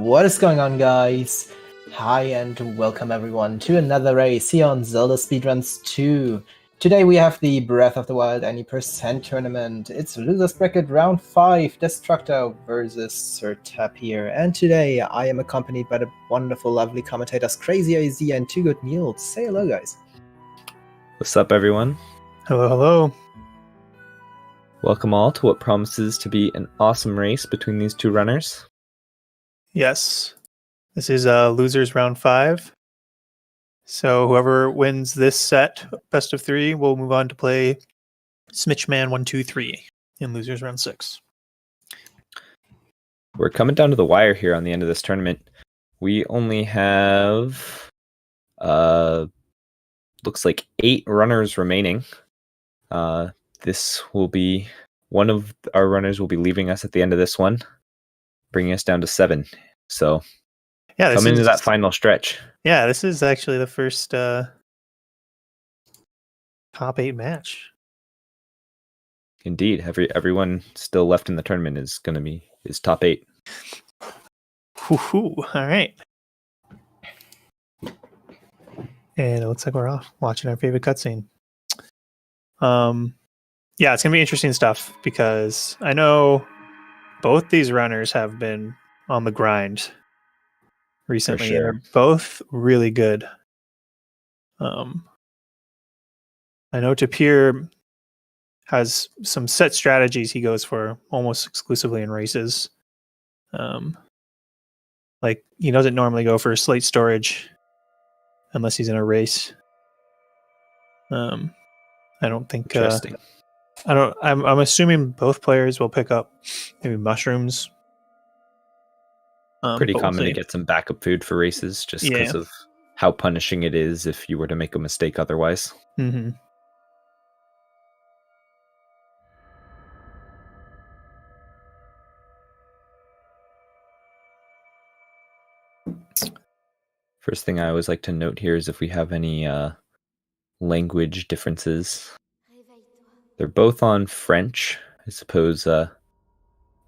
What is going on, guys? Hi and welcome everyone to another race here on ZeldaSpeedRuns 2. Today we have the Breath of the Wild Any Percent tournament. It's Losers Bracket Round 5, Destructor versus Sir Tapir. And today I am accompanied by the wonderful, lovely commentators Crazy AZ and Two Good Meals. Say hello, guys. What's up, everyone? Hello, hello. Welcome all to what promises to be an awesome race between these two runners. Yes, this is Losers Round 5. So whoever wins this set, best of 3, will move on to play Smitchman 1, 2, 3 in Losers Round 6. We're coming down to the wire here on the end of this tournament. We only have, looks like 8 runners remaining. This will be, one of our runners will be leaving us at the end of this one, bringing us down to 7. So, yeah, come into that final stretch. Yeah, this is actually the first top 8 match. Indeed, everyone still left in the tournament is top 8. Woohoo! All right. And it looks like we're off watching our favorite cutscene. Yeah, it's gonna be interesting stuff because I know both these runners have been on the grind recently. For sure. They're both really good. I know Tapir has some set strategies he goes for almost exclusively in races. Like he doesn't normally go for slate storage unless he's in a race. I don't think. Interesting. I'm assuming both players will pick up maybe mushrooms. Pretty common to get some backup food for races just because of how punishing it is if you were to make a mistake otherwise. Mm-hmm. First thing I always like to note here is if we have any language differences. They're both on French. I suppose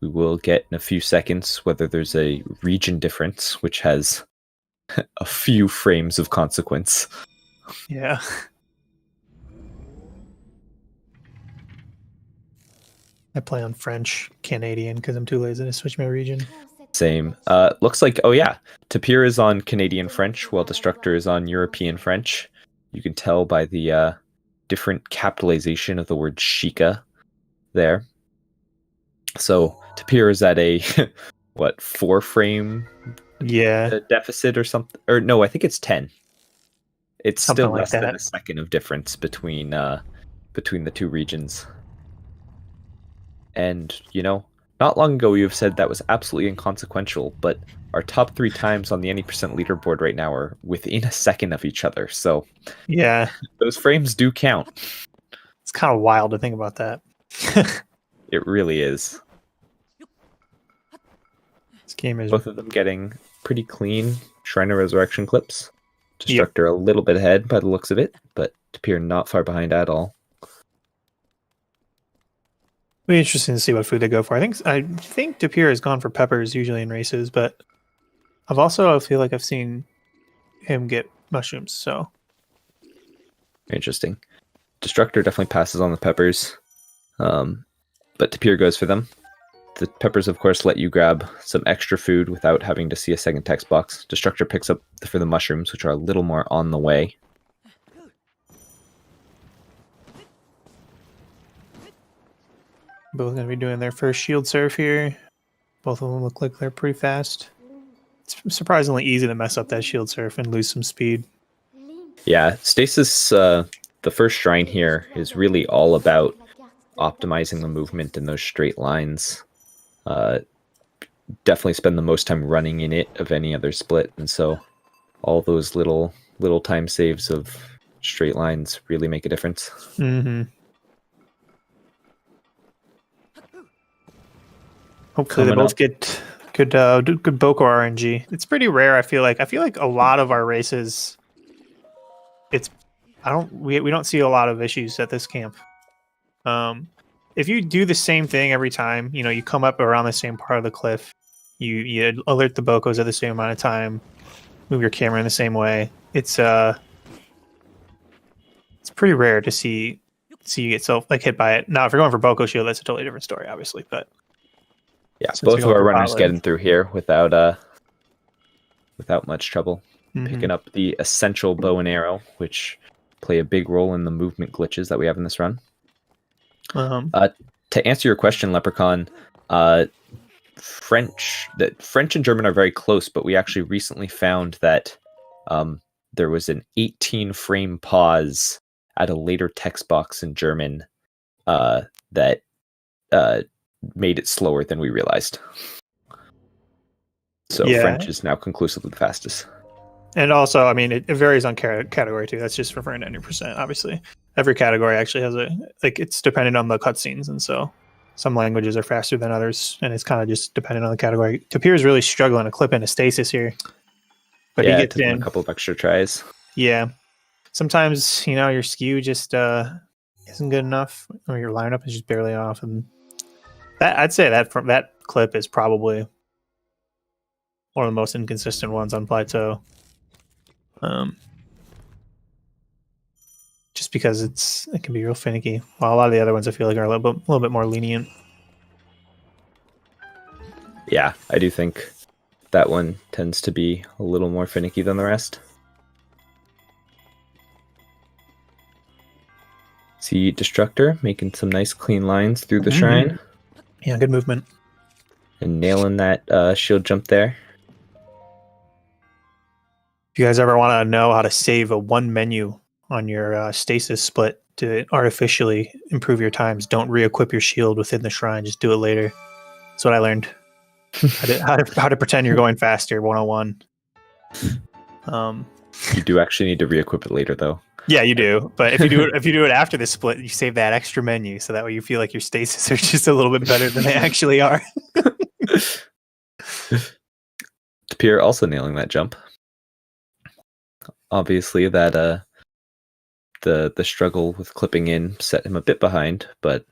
we will get in a few seconds whether there's a region difference, which has a few frames of consequence. Yeah. I play on French Canadian because I'm too lazy to switch my region. Same. Looks like, oh yeah, Tapir is on Canadian French, while Destructor is on European French. You can tell by the different capitalization of the word Chica there. So Tapir is at a, 4-frame deficit or something? Or no, I think it's 10. It's something still less than a second of difference between the two regions. And, not long ago you have said that was absolutely inconsequential, but our top 3 times on the Any Percent leaderboard right now are within a second of each other. So yeah, those frames do count. It's kind of wild to think about that. It really is. This game is both of them getting pretty clean Shrine of Resurrection clips. Destructor a little bit ahead by the looks of it, but Tapir not far behind at all. It'll be interesting to see what food they go for. I think Tapir has gone for peppers usually in races, but I feel like I've seen him get mushrooms. So interesting. Destructor definitely passes on the peppers, but Tapir goes for them. The peppers, of course, let you grab some extra food without having to see a second text box. Destructor picks up for the mushrooms, which are a little more on the way. Both going to be doing their first shield surf here. Both of them look like they're pretty fast. It's surprisingly easy to mess up that shield surf and lose some speed. Yeah, Stasis, the first shrine here, is really all about optimizing the movement in those straight lines. definitely spend the most time running in it of any other split, and so all those little time saves of straight lines really make a difference. Mm-hmm. Hopefully they both get good Boko RNG. It's pretty rare. I feel like a lot of our races, we don't see a lot of issues at this camp. If you do the same thing every time, you come up around the same part of the cliff, you alert the Bokos at the same amount of time, move your camera in the same way. It's pretty rare to see you get hit by it. Now, if you're going for Boko Shield, that's a totally different story, obviously. But yeah, both of our runners getting through here without much trouble. Picking up the essential bow and arrow, which play a big role in the movement glitches that we have in this run. To answer your question, Leprechaun, French and German are very close, but we actually recently found that there was an 18-frame pause at a later text box in German that made it slower than we realized. So yeah. French is now conclusively the fastest. And also, I mean, it varies on category too. That's just referring to 90%. Obviously, every category actually has it's dependent on the cutscenes, and so some languages are faster than others, and it's kind of just dependent on the category. Tapir is really struggling to clip into stasis here, but yeah, he gets in a couple of extra tries. Yeah, sometimes your skew just isn't good enough, or your lineup is just barely off, and I'd say that clip is probably one of the most inconsistent ones on Plateau. Just because it can be real finicky. While a lot of the other ones I feel like are a little bit more lenient. Yeah, I do think that one tends to be a little more finicky than the rest. See Destructor making some nice clean lines through the shrine. Yeah, good movement. And nailing that shield jump there. If you guys ever want to know how to save a one menu on your stasis split to artificially improve your times, don't re-equip your shield within the shrine. Just do it later. That's what I learned. How to pretend you're going faster 101. You do actually need to re-equip it later, though. Yeah, you do. But if you do it after the split, you save that extra menu, so that way you feel like your stasis are just a little bit better than they actually are. Tapir also nailing that jump. Obviously, that the struggle with clipping in set him a bit behind, but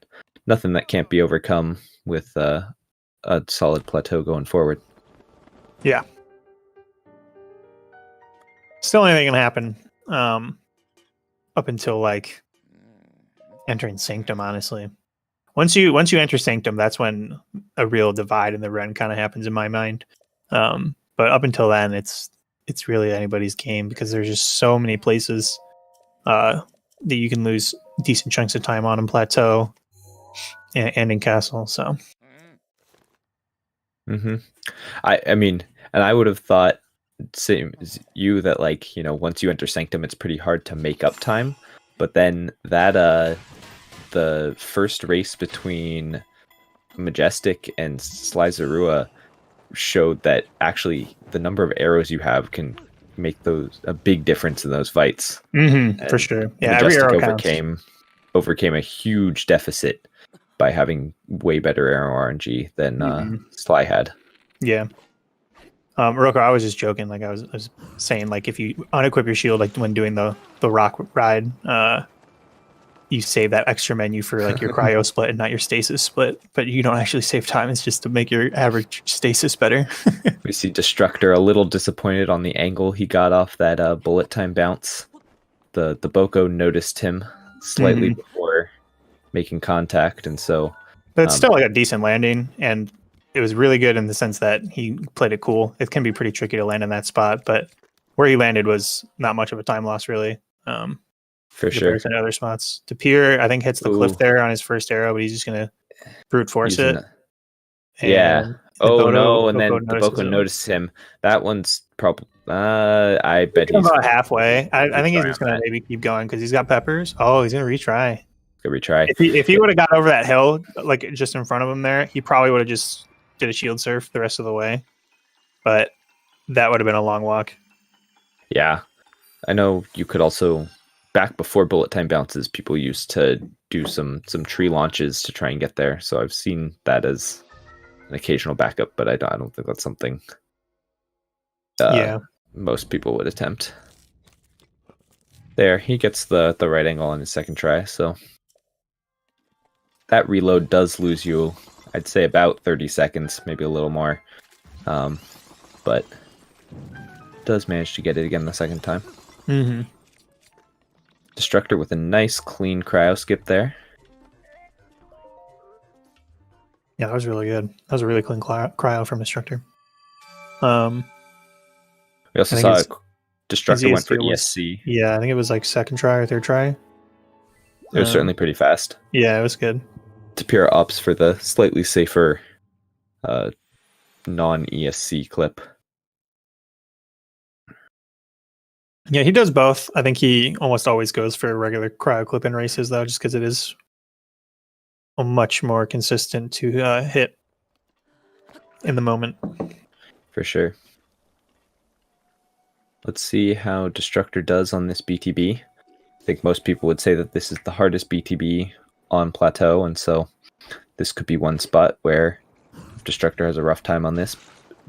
nothing that can't be overcome with a solid plateau going forward. Yeah. Still anything can happen up until like entering Sanctum, honestly. Once you enter Sanctum, that's when a real divide in the run kind of happens in my mind. But up until then, it's really anybody's game, because there's just so many places that you can lose decent chunks of time on in Plateau and in Castle. So, I mean, and I would have thought same as you that, like, once you enter Sanctum, it's pretty hard to make up time. But then that the first race between Majestic and Slyzerua showed that actually the number of arrows you have can make a big difference in those fights. For sure. Yeah, Majestic overcame a huge deficit by having way better arrow RNG than Sly had. Yeah. Roko, I was just joking. Like I was saying, like if you unequip your shield, like when doing the rock ride, you save that extra menu for like your cryo split and not your stasis split, but you don't actually save time. It's just to make your average stasis better. We see Destructor a little disappointed on the angle he got off that bullet time bounce. The Boko noticed him slightly before making contact, and so. But it's still like a decent landing, and it was really good in the sense that he played it cool. It can be pretty tricky to land in that spot, but where he landed was not much of a time loss, really. For sure. In other spots. Tapir, I think, hits the cliff there on his first arrow, but he's just going to brute force it. Yeah. And then the Boko noticed him. That one's probably. I bet he's about halfway. I think he's just going to maybe keep going because he's got peppers. Oh, he's going to retry. Good retry. If he would have got over that hill, like just in front of him there, he probably would have just did a shield surf the rest of the way, but that would have been a long walk. Yeah, I know you could also, back before bullet time bounces, people used to do some tree launches to try and get there. So I've seen that as an occasional backup, but I don't think that's something most people would attempt. There, he gets the right angle on his second try, so that reload does lose you, I'd say, about 30 seconds, maybe a little more. But does manage to get it again the second time. Mm-hmm. Destructor with a nice clean cryo skip there. Yeah, that was really good. That was a really clean cryo from Destructor. We also saw Destructor went for ESC. Yeah, I think it was like second try or third try. It was certainly pretty fast. Yeah, it was good. Tapir opts for the slightly safer non-ESC clip. Yeah, he does both. I think he almost always goes for a regular cryo clip in races, though, just because it is a much more consistent to hit in the moment. For sure. Let's see how Destructor does on this BTB. I think most people would say that this is the hardest BTB on Plateau, and so this could be one spot where if Destructor has a rough time on this,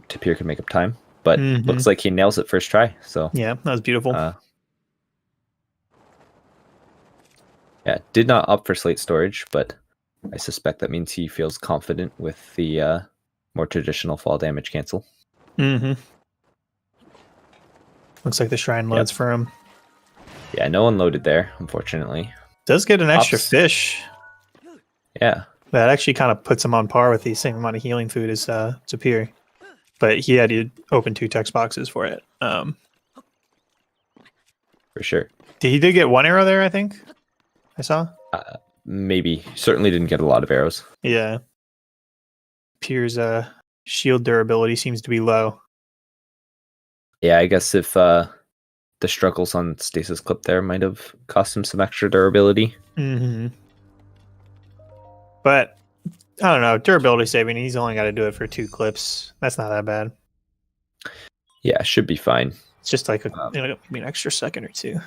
Tapir can make up time. But looks like he nails it first try. So yeah, that was beautiful. Yeah, did not opt for slate storage, but I suspect that means he feels confident with the more traditional fall damage cancel. Looks like the shrine loads for him. Yeah, no one loaded there, unfortunately. Does get an extra fish. Yeah. That actually kind of puts him on par with the same amount of healing food as Tapir. But he had to open 2 text boxes for it. For sure. He did get 1 arrow there, I think. I saw. Maybe. Certainly didn't get a lot of arrows. Yeah. Pier's shield durability seems to be low. Yeah, I guess if the struggles on Stasis clip there might have cost him some extra durability. But I don't know, durability saving, he's only got to do it for 2 clips. That's not that bad. Yeah, should be fine. It's just like maybe an extra second or 2.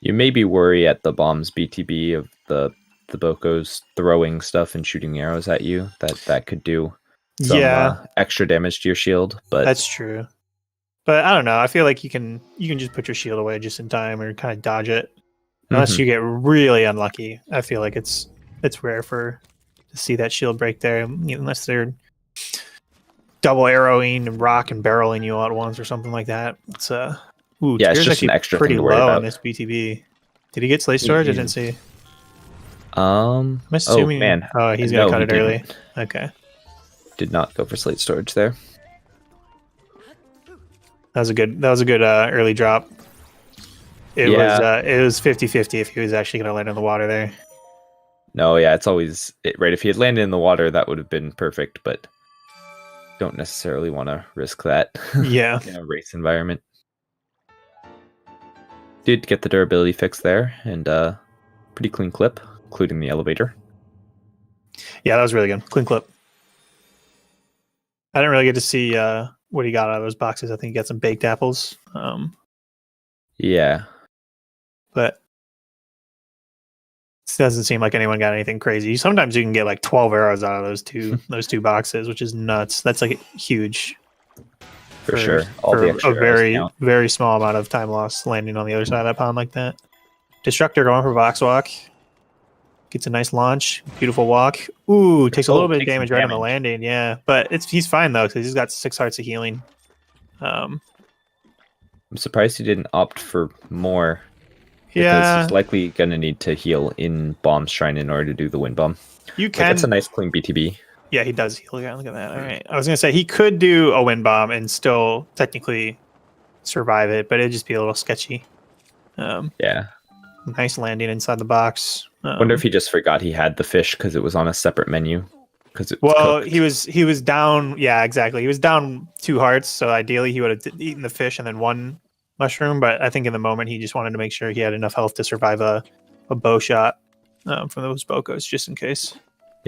You maybe worry at the bombs BTB of the Bokos throwing stuff and shooting arrows at you. That could do some extra damage to your shield. But that's true. But I don't know. I feel like you can just put your shield away just in time or kind of dodge it. Unless you get really unlucky. I feel like it's rare to see that shield break there, unless they're double arrowing and rock and barreling you all at once or something like that. It's it's just an extra pretty thing to worry low about on this BTB. Did he get slate storage? I didn't see. I'm assuming. Oh man, he's gonna cut it early. Okay. Did not go for slate storage there. That was a good early drop. It was 50-50 if he was actually gonna land in the water there. No, yeah, it's always right. If he had landed in the water, that would have been perfect, but don't necessarily want to risk that. Yeah. In a race environment. Did get the durability fix there, and pretty clean clip, including the elevator. Yeah, that was really good. Clean clip. I didn't really get to see what he got out of those boxes. I think he got some baked apples. Yeah. But it doesn't seem like anyone got anything crazy. Sometimes you can get like 12 arrows out of those two boxes, which is nuts. That's like huge. For sure. For a very small amount of time loss landing on the other side of that pond like that. Destructor going for box walk. Gets a nice launch. Beautiful walk. Ooh, takes a little bit of damage right on the landing. Yeah, but he's fine though because he's got 6 hearts of healing. I'm surprised he didn't opt for more. Because he's likely going to need to heal in Bomb Shrine in order to do the wind bomb. That's a nice clean BTB. Yeah, he does heal. Look at that. All right. I was going to say he could do a wind bomb and still technically survive it, but it'd just be a little sketchy. Yeah. Nice landing inside the box. Wonder if he just forgot he had the fish because it was on a separate menu. He was down. Yeah, exactly. He was down 2 hearts, so ideally he would have eaten the fish and then 1 mushroom. But I think in the moment he just wanted to make sure he had enough health to survive a bow shot from those Bokos, just in case.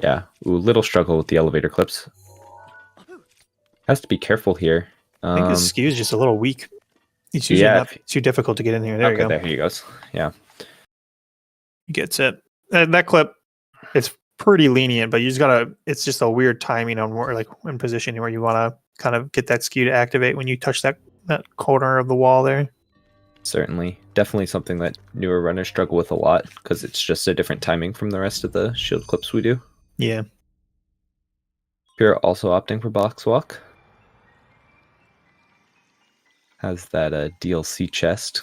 Yeah, little struggle with the elevator clips. Has to be careful here. I think his skew is just a little weak. It's usually not too difficult to get in here. There you go. There he goes. Yeah. He gets it. That clip, it's pretty lenient, but you just gotta. It's just a weird timing on where, like, in position where you want to kind of get that skew to activate when you touch that corner of the wall there. Certainly. Definitely something that newer runners struggle with a lot because it's just a different timing from the rest of the shield clips we do. Yeah. Here also opting for box walk. Has that DLC chest.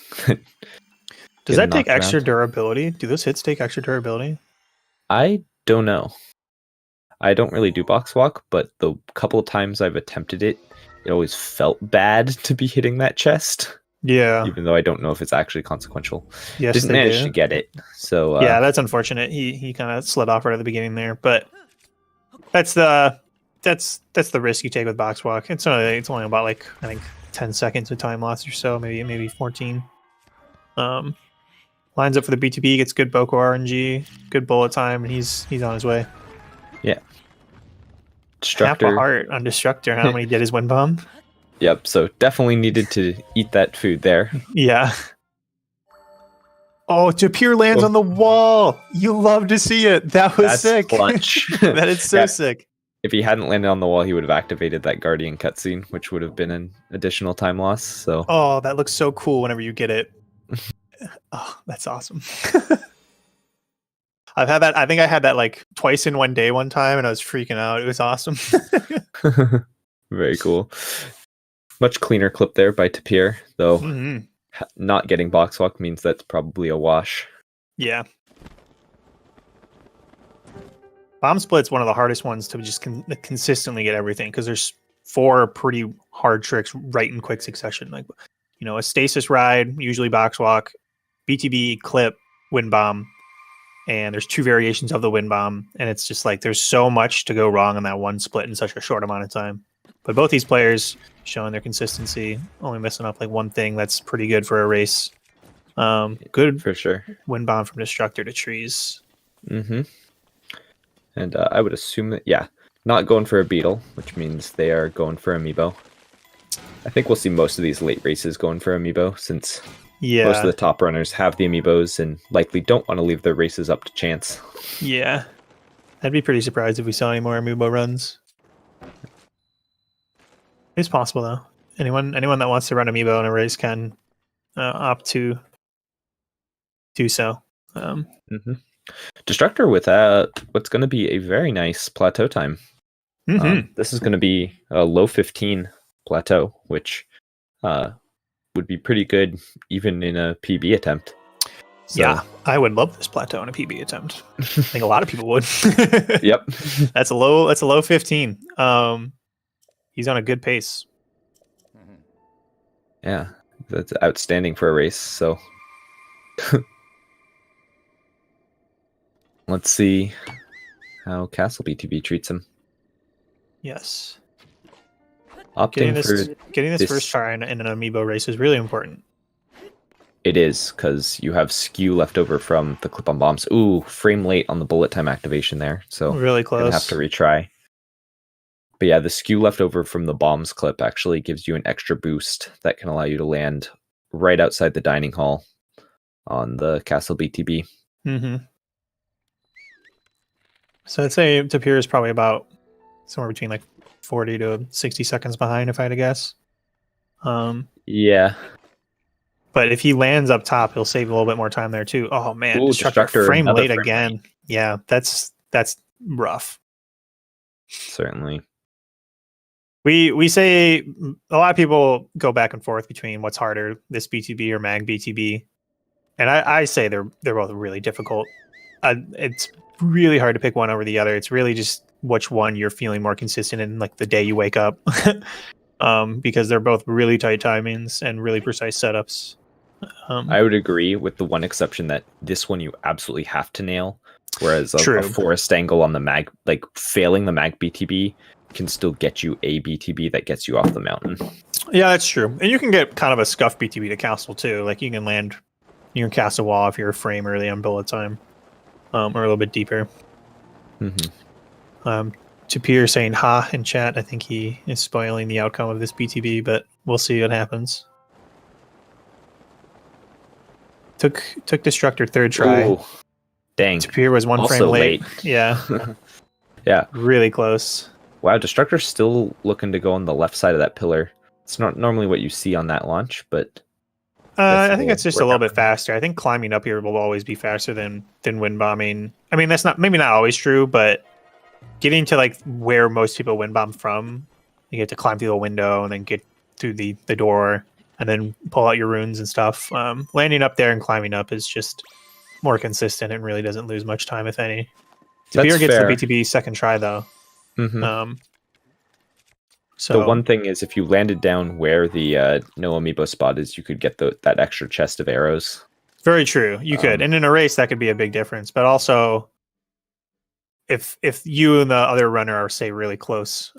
Does that take extra durability? Do those hits take extra durability? I don't know. I don't really do box walk, but the couple of times I've attempted it, it always felt bad to be hitting that chest. Yeah. Even though I don't know if it's actually consequential. Yes, didn't manage to get it. So yeah, that's unfortunate. He kind of slid off right at the beginning there, but that's the risk you take with box walk. It's only about, like, I think 10 seconds of time loss or so, maybe 14. Lines up for the BTB, gets good Boko RNG, good bullet time, and he's on his way. Yeah. Destructor. Half a heart on Destructor. How many did his wind bomb? Yep, so definitely needed to eat that food there. Yeah. Oh, Tapir lands on the wall. You love to see it. That's sick. Clutch. That is so sick. If he hadn't landed on the wall, he would have activated that Guardian cutscene, which would have been an additional time loss. So. Oh, that looks so cool whenever you get it. Oh, that's awesome. I've had that. I think I had that like twice in one day one time, and I was freaking out. It was awesome. Very cool. Much cleaner clip there by Tapir, though. Not getting box walk means that's probably a wash. Yeah. Bomb split's one of the hardest ones to just consistently get everything, because there's 4 pretty hard tricks right in quick succession. Like, you know, a stasis ride, usually box walk, BTB, clip, wind bomb, and there's 2 variations of the wind bomb, and it's just like there's so much to go wrong on that one split in such a short amount of time. But both these players showing their consistency, only messing up like one thing. That's pretty good for a race. Good for sure. Wind bomb from Destructor to trees. Mm-hmm. And I would assume that, yeah, not going for a beetle, which means they are going for amiibo. I think we'll see most of these late races going for amiibo, since most of the top runners have the amiibos and likely don't want to leave their races up to chance. Yeah. I'd be pretty surprised if we saw any more amiibo runs. It's possible, though. Anyone that wants to run amiibo in a race can opt to do so. Destructor with what's going to be a very nice plateau time. This is going to be a low 15 plateau, which would be pretty good even in a PB attempt. So, yeah, I would love this plateau in a PB attempt. I think a lot of people would. Yep. That's a low 15. He's on a good pace. Yeah, that's outstanding for a race. So let's see how Castle BTB treats him. Yes. Getting this first try in an amiibo race is really important. It is, because you have skew left over from the clip on bombs. Ooh, frame late on the bullet time activation there. So really close. Gonna have to retry. But yeah, the skew left over from the bombs clip actually gives you an extra boost that can allow you to land right outside the dining hall on the Castle BTB. So I'd say Tapir is probably about somewhere between like 40 to 60 seconds behind, if I had to guess. Yeah. But if he lands up top, he'll save a little bit more time there too. Oh man, Ooh, Destructor frame late again. Late. Yeah, that's rough. Certainly. We say a lot of people go back and forth between what's harder, this BTB or Mag BTB, and I say they're both really difficult. It's really hard to pick one over the other. It's really just which one you're feeling more consistent in, like the day you wake up, because they're both really tight timings and really precise setups. I would agree, with the one exception that this one you absolutely have to nail, whereas a forest angle on the Mag, like failing the Mag BTB, can still get you a BTB that gets you off the mountain. Yeah, that's true. And you can get kind of a scuff BTB to castle too. Like you can cast a wall if you're a frame early on bullet time, or a little bit deeper. Tapir saying ha in chat. I think he is spoiling the outcome of this BTB, but we'll see what happens. Took Destructor third try. Ooh, dang. Tapir was one Also frame late. Yeah. Yeah. Really close. Wow, Destructor's still looking to go on the left side of that pillar. It's not normally what you see on that launch, but I think it's just a little bit faster. I think climbing up here will always be faster than wind bombing. I mean, that's maybe not always true, but getting to like where most people wind bomb from, you get to climb through the window and then get through the door and then pull out your runes and stuff. Landing up there and climbing up is just more consistent and really doesn't lose much time, if any. Tapir gets fair. the BTB second try though. Mhm. So the one thing is, if you landed down where the no amiibo spot is, you could get that extra chest of arrows. very true. You could, and in a race that could be a big difference. But also, if you and the other runner are say really close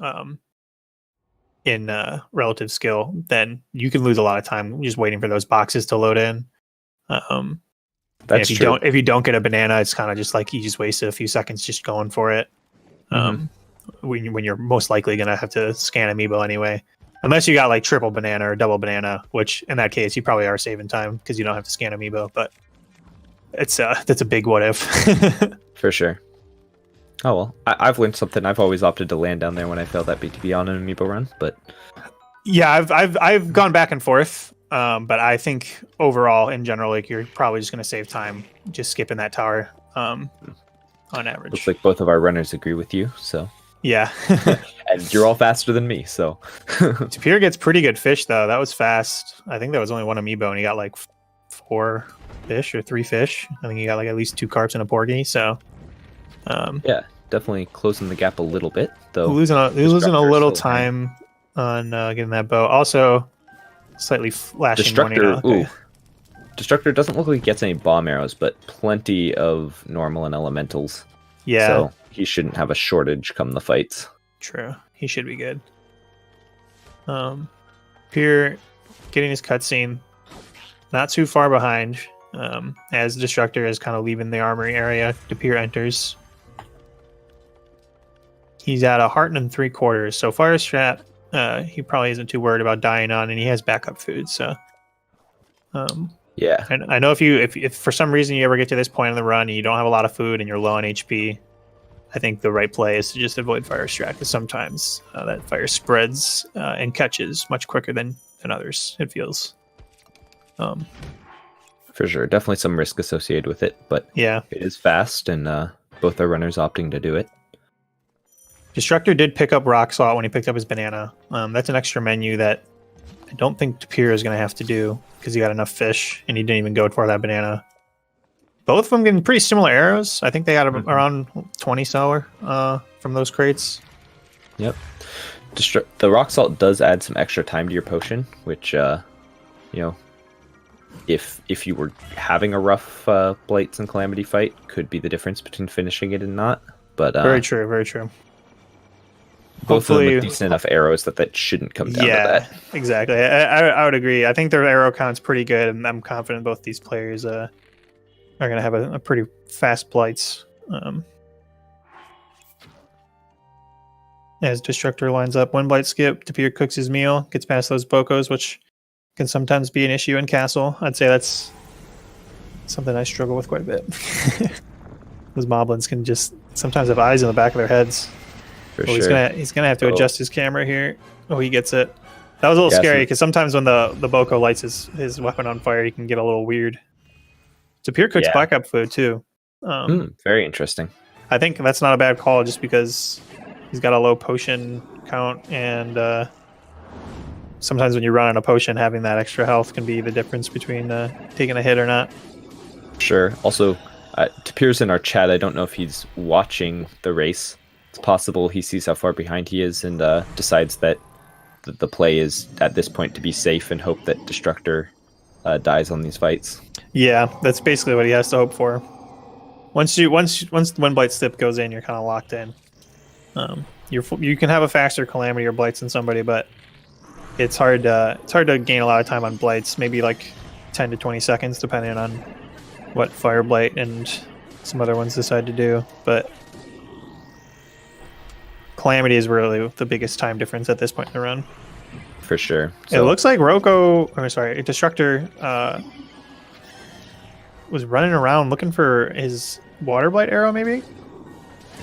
in relative skill, then you can lose a lot of time just waiting for those boxes to load in. That's true. If you don't get a banana, it's kind of just like you just wasted a few seconds just going for it. When you're most likely going to have to scan amiibo anyway, unless you got like triple banana or double banana, which in that case you probably are saving time because you don't have to scan amiibo. But that's a big what if. For sure. Oh well, I've learned something. I've always opted to land down there when I failed that BTB on an amiibo run, but yeah, I've gone back and forth, but I think overall in general, like you're probably just going to save time just skipping that tower on average. Looks like both of our runners agree with you, so. Yeah. And you're all faster than me, so. Tapir gets pretty good fish, though. That was fast. I think there was only one amiibo, and he got like 4 fish or 3 fish. I think he got like at least 2 carps and a porgy, so. Yeah, definitely closing the gap a little bit, though. Losing a little time on getting that bow. Also, slightly flashing Destructor, warning. ooh. Destructor doesn't look like he gets any bomb arrows, but plenty of normal and elementals. Yeah. So he shouldn't have a shortage come the fights. True. He should be good. Tapir getting his cutscene. Not too far behind. As Destructor is kind of leaving the armory area, Tapir enters. He's at 1 heart and 3/4. So fire strat, he probably isn't too worried about dying on, and he has backup food. So, Yeah. and I know if for some reason you ever get to this point in the run and you don't have a lot of food and you're low on HP, I think the right play is to just avoid fire strat, because sometimes that fire spreads and catches much quicker than others. It feels. For sure. Definitely some risk associated with it, but Yeah. it is fast, and both our runners opting to do it. Destructor did pick up rock salt when he picked up his banana. That's an extra menu that I don't think Tapir is going to have to do because he got enough fish and he didn't even go for that banana. Both of them getting pretty similar arrows. I think they got around 20 sour from those crates. Yep. The rock salt does add some extra time to your potion, which, if you were having a rough Blights and Calamity fight, could be the difference between finishing it and not. But very true, very true. Both of them with decent enough arrows that shouldn't come down to that. Exactly. I would agree. I think their arrow count's pretty good, and I'm confident both these players are going to have a pretty fast Blights. As Destructor lines up, 1 Blight skip, Tapir cooks his meal, gets past those Bocos, which can sometimes be an issue in Castle. I'd say that's something I struggle with quite a bit. Those moblins can just sometimes have eyes in the back of their heads. For sure. He's gonna have to adjust his camera here. Oh, he gets it. That was a little scary because sometimes when the Boco lights his weapon on fire, he can get a little weird. Tapir cooks backup food too. Very interesting. I think that's not a bad call, just because he's got a low potion count, and sometimes when you run on a potion, having that extra health can be the difference between taking a hit or not. Sure. Also, Tapir's in our chat. I don't know if he's watching the race. It's possible he sees how far behind he is and decides that the play is at this point to be safe and hope that Destructor dies on these fights. Yeah, that's basically what he has to hope for. Once the Wind Blight stip goes in, you're kind of locked in. You can have a faster Calamity or Blights than somebody, but it's hard to gain a lot of time on Blights. Maybe like 10 to 20 seconds, depending on what Fire Blight and some other ones decide to do. But Calamity is really the biggest time difference at this point in the run. For sure. It looks like Destructor was running around looking for his Water Blight arrow, maybe?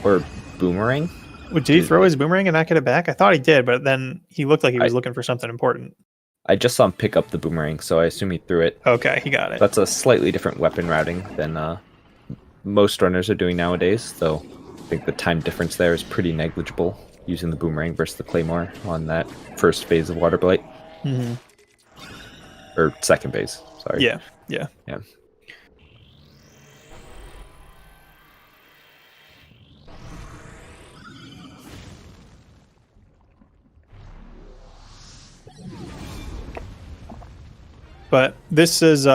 Or boomerang? Did he throw his boomerang and not get it back? I thought he did, but then he looked like he was looking for something important. I just saw him pick up the boomerang, so I assume he threw it. Okay, he got it. That's a slightly different weapon routing than most runners are doing nowadays, though I think the time difference there is pretty negligible using the boomerang versus the claymore on that first phase of Water Blight. Mm-hmm. Or second phase, sorry. Yeah. But this is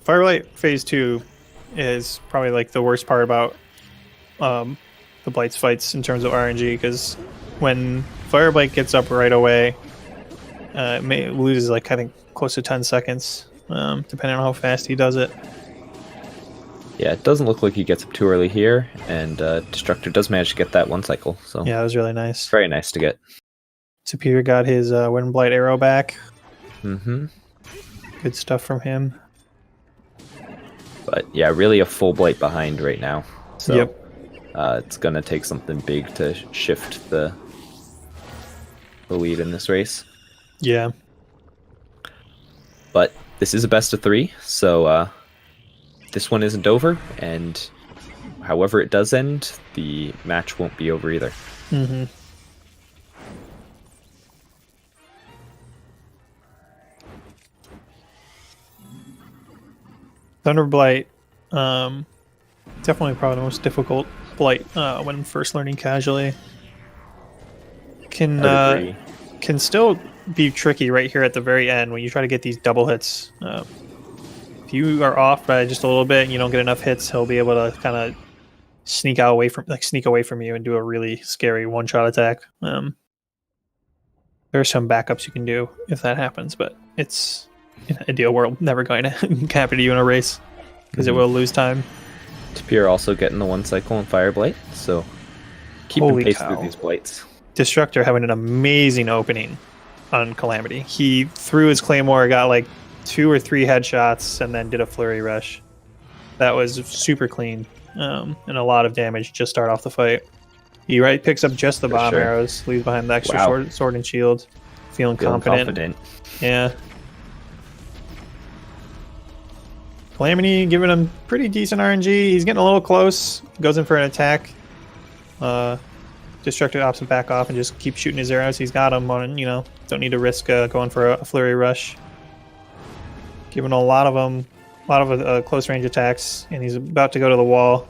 Firelight Phase 2 is probably like the worst part about the Blights fights in terms of RNG, because when Fireblight gets up right away, it loses like I think close to 10 seconds, depending on how fast he does it. Yeah, it doesn't look like he gets up too early here, and Destructor does manage to get that one cycle. So yeah, it was really nice. Very nice to get. Tapir got his Wind Blight arrow back. Mm-hmm. Good stuff from him. But yeah, really a full Blight behind right now. So yep. It's going to take something big to shift the lead in this race. Yeah. But this is a best of 3, so this one isn't over, and however it does end, the match won't be over either. Mm-hmm. Thunder Blight, definitely probably the most difficult Blight when first learning casually. Can still be tricky right here at the very end when you try to get these double hits. If you are off by just a little bit and you don't get enough hits, he'll be able to kind of sneak away from you and do a really scary one-shot attack. There are some backups you can do if that happens, but it's in an ideal world never going to happen to you in a race because it will lose time. Tapir also getting the one cycle in Fire Blight, so keeping pace through these Blights. Destructor having an amazing opening on Calamity. He threw his Claymore, got like 2 or 3 headshots, and then did a Flurry Rush. That was super clean, and a lot of damage just start off the fight. He picks up just the bomb arrows, leaves behind the extra sword and shield, feeling confident. Yeah. Calamity giving him pretty decent RNG. He's getting a little close. Goes in for an attack. Destructor opts him back off and just keeps shooting his arrows. He's got him on, don't need to risk going for a Flurry Rush. Giving a lot of close range attacks, and he's about to go to the wall.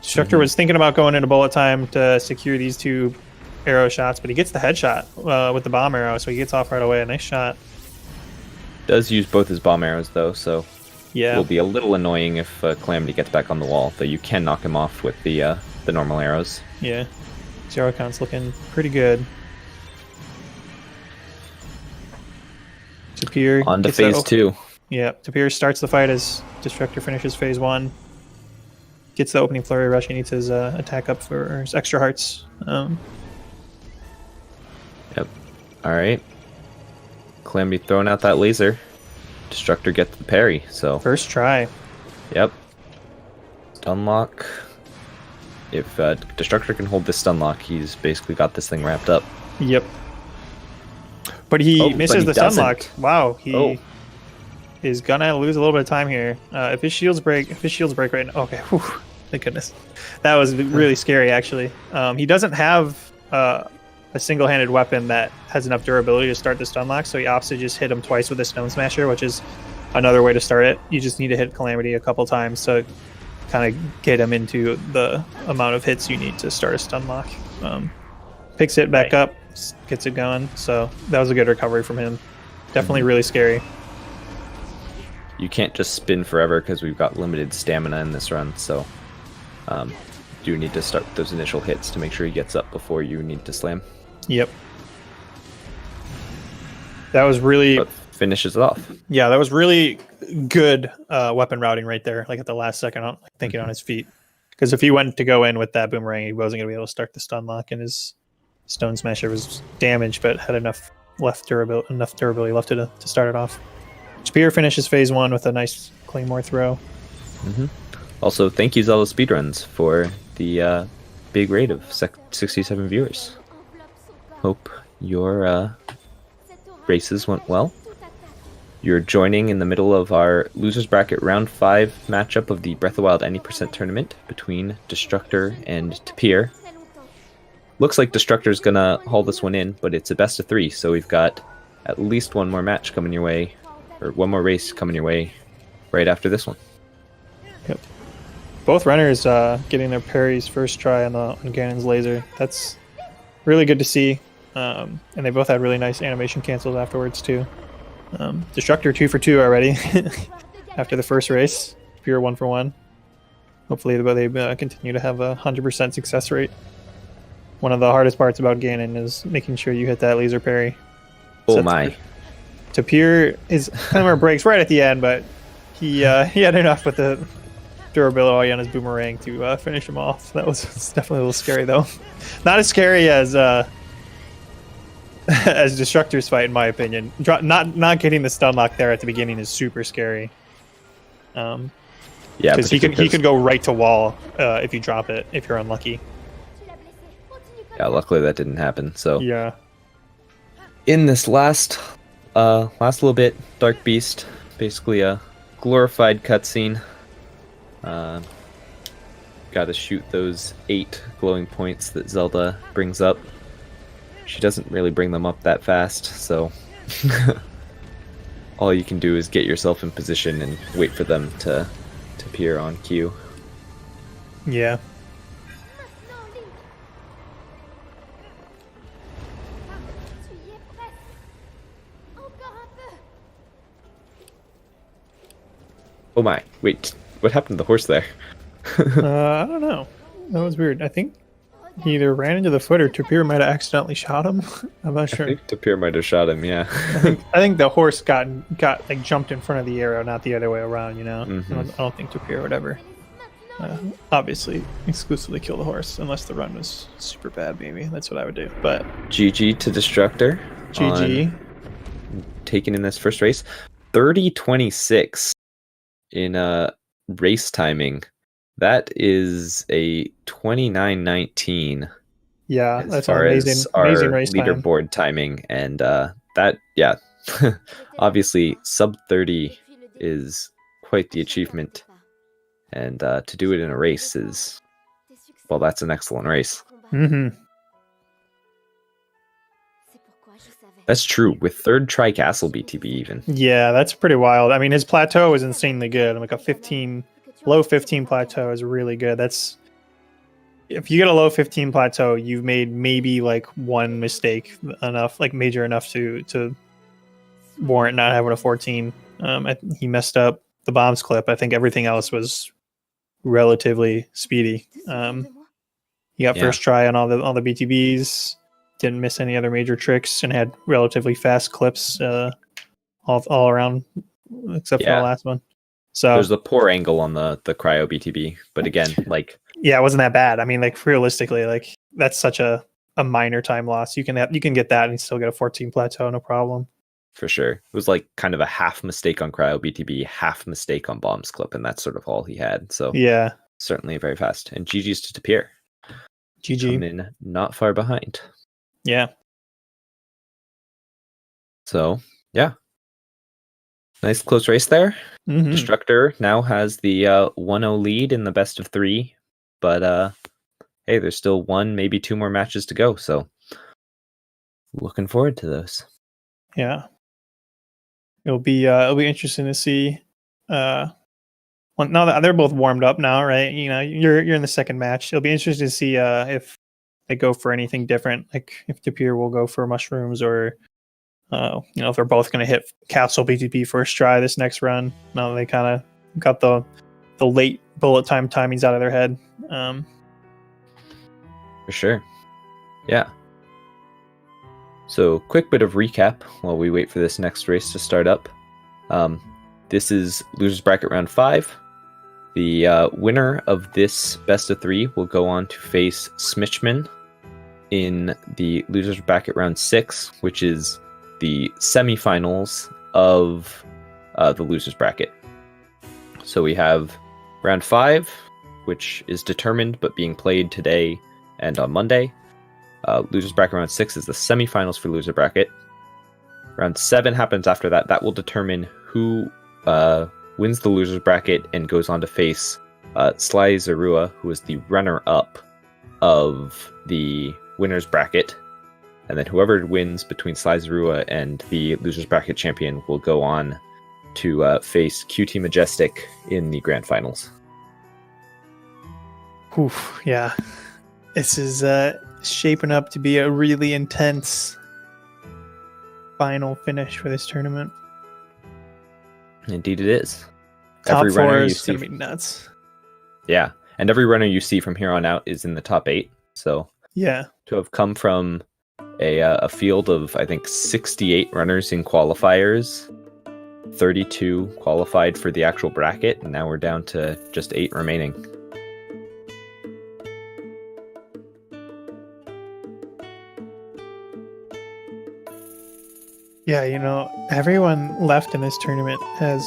Destructor was thinking about going into bullet time to secure these 2 arrow shots, but he gets the headshot with the bomb arrow, so he gets off right away. A nice shot. Does use both his bomb arrows though, so yeah, it will be a little annoying if Calamity gets back on the wall, though you can knock him off with the normal arrows. Yeah, zero count's looking pretty good. Tapir on to phase 2. Yeah, Tapir starts the fight as Destructor finishes phase 1. Gets the opening Flurry Rush. He needs his attack up for his extra hearts. Yep. Alright. Calamity throwing out that laser. Destructor gets the parry, so... First try. Yep. Stun lock. If Destructor can hold this stun lock, he's basically got this thing wrapped up. Yep. But he misses the stun lock. Wow, he is gonna lose a little bit of time here. If his shields break right now... Okay, whew, thank goodness. That was really scary, actually. He doesn't have a single-handed weapon that has enough durability to start the stun lock, so he opts to just hit him twice with a Stone Smasher, which is another way to start it. You just need to hit Calamity a couple times to kind of get him into the amount of hits you need to start a stun lock. Picks it back up, gets it going, so that was a good recovery from him. Definitely really scary. You can't just spin forever because we've got limited stamina in this run, so do need to start those initial hits to make sure he gets up before you need to slam. Yep. That was really... But finishes it off. Yeah, that was really good weapon routing right there, like at the last second, thinking on his feet. Because if he went to go in with that boomerang, he wasn't going to be able to start the stun lock, and his Stone Smasher was damaged, but had enough durability left to start it off. Tapir finishes phase 1 with a nice Claymore throw. Mm-hmm. Also, thank you, ZeldaSpeedRuns, for the big raid of 67 viewers. Hope your races went well. You're joining in the middle of our Losers Bracket Round 5 matchup of the Breath of the Wild Any Percent tournament between Destructor and Tapir. Looks like Destructor's gonna haul this one in, but it's a best of 3, so we've got at least one more match coming your way, or one more race coming your way right after this one. Yep. Both runners getting their parries first try on Ganon's laser. That's really good to see. And they both had really nice animation cancels afterwards too. Destructor 2 for 2 already after the first race. Pure 1 for 1. Hopefully they continue to have a 100% success rate. One of the hardest parts about Ganon is making sure you hit that laser parry. Oh my. Tapir is Clamor breaks right at the end, but he had enough with the durability on his boomerang to finish him off. That was definitely a little scary though. Not as scary as Destructor's fight, in my opinion. Not getting the stun lock there at the beginning is super scary. Yeah, because he could go right to wall if you drop it if you're unlucky. Yeah, luckily that didn't happen. So yeah, in this last little bit, Dark Beast, basically a glorified cutscene. Got to shoot those 8 glowing points that Zelda brings up. She doesn't really bring them up that fast, so all you can do is get yourself in position and wait for them to appear on cue. Yeah. Oh my, wait, what happened to the horse there? I don't know. That was weird. I think he either ran into the foot or Tapir might have accidentally shot him. I'm not sure. I think Tapir might have shot him, yeah. I think the horse got like jumped in front of the arrow, not the other way around, you know? Mm-hmm. I don't think Tapir would ever obviously exclusively kill the horse unless the run was super bad, maybe. That's what I would do. But GG to Destructor. GG. Taken in this first race. 30-26 in race timing. That is a 29-19. Yeah, as that's far amazing, as our amazing race leaderboard timing, and that, yeah, obviously sub 30 is quite the achievement, and to do it in a race is, well, that's an excellent race. Mm-hmm. That's true, with third try castle BTB even. Yeah, that's pretty wild. I mean, his plateau is insanely good. Like a low 15 plateau is really good. That's, if you get a low 15 plateau, you've made maybe like one mistake enough, like major enough to warrant not having a 14. He messed up the bombs clip. I think everything else was relatively speedy. He got first try on all the BTBs, didn't miss any other major tricks, and had relatively fast clips all around, except for the last one. So there's the poor angle on the cryo BTB, but again, like, yeah, it wasn't that bad. I mean, like, realistically, like, that's such a minor time loss. You can get that and still get a 14 plateau, no problem. For sure. It was like kind of a half mistake on cryo BTB, half mistake on bombs clip, and that's sort of all he had. So yeah, certainly very fast. And GG's to Tapir. GG. Coming in not far behind. Yeah. So yeah, nice close race there. Mm-hmm. Destructor now has the 1-0 lead in the best of 3, but hey, there's still 1, maybe 2 more matches to go. So looking forward to those. Yeah, it'll be interesting to see. Well, now that they're both warmed up now, right? You know, you're in the second match. It'll be interesting to see if they go for anything different, like if Tapir will go for mushrooms, or if they're both going to hit Castle BTB first try this next run. Now they kind of got the late bullet time timings out of their head. For sure. Yeah. So quick bit of recap while we wait for this next race to start up. This is Losers Bracket Round 5. The winner of this best of 3 will go on to face Smitchman in the losers bracket round 6, which is the semifinals of the losers bracket. So we have round 5, which is determined but being played today and on Monday. Losers bracket round 6 is the semifinals for loser bracket. Round 7 happens after that. That will determine who wins the losers bracket and goes on to face Sly Zarua, who is the runner-up of the winners bracket. And then whoever wins between Sly Zarua and the losers bracket champion will go on to face QT Majestic in the grand finals. Oof, yeah. This is shaping up to be a really intense final finish for this tournament. Indeed it is. Top Every runner 4 you is see going to be nuts. Yeah, and every runner you see from here on out is in the top 8. So Yeah. to have come from a field of, I think, 68 runners in qualifiers, 32 qualified for the actual bracket, and now we're down to just 8 remaining. Yeah, everyone left in this tournament has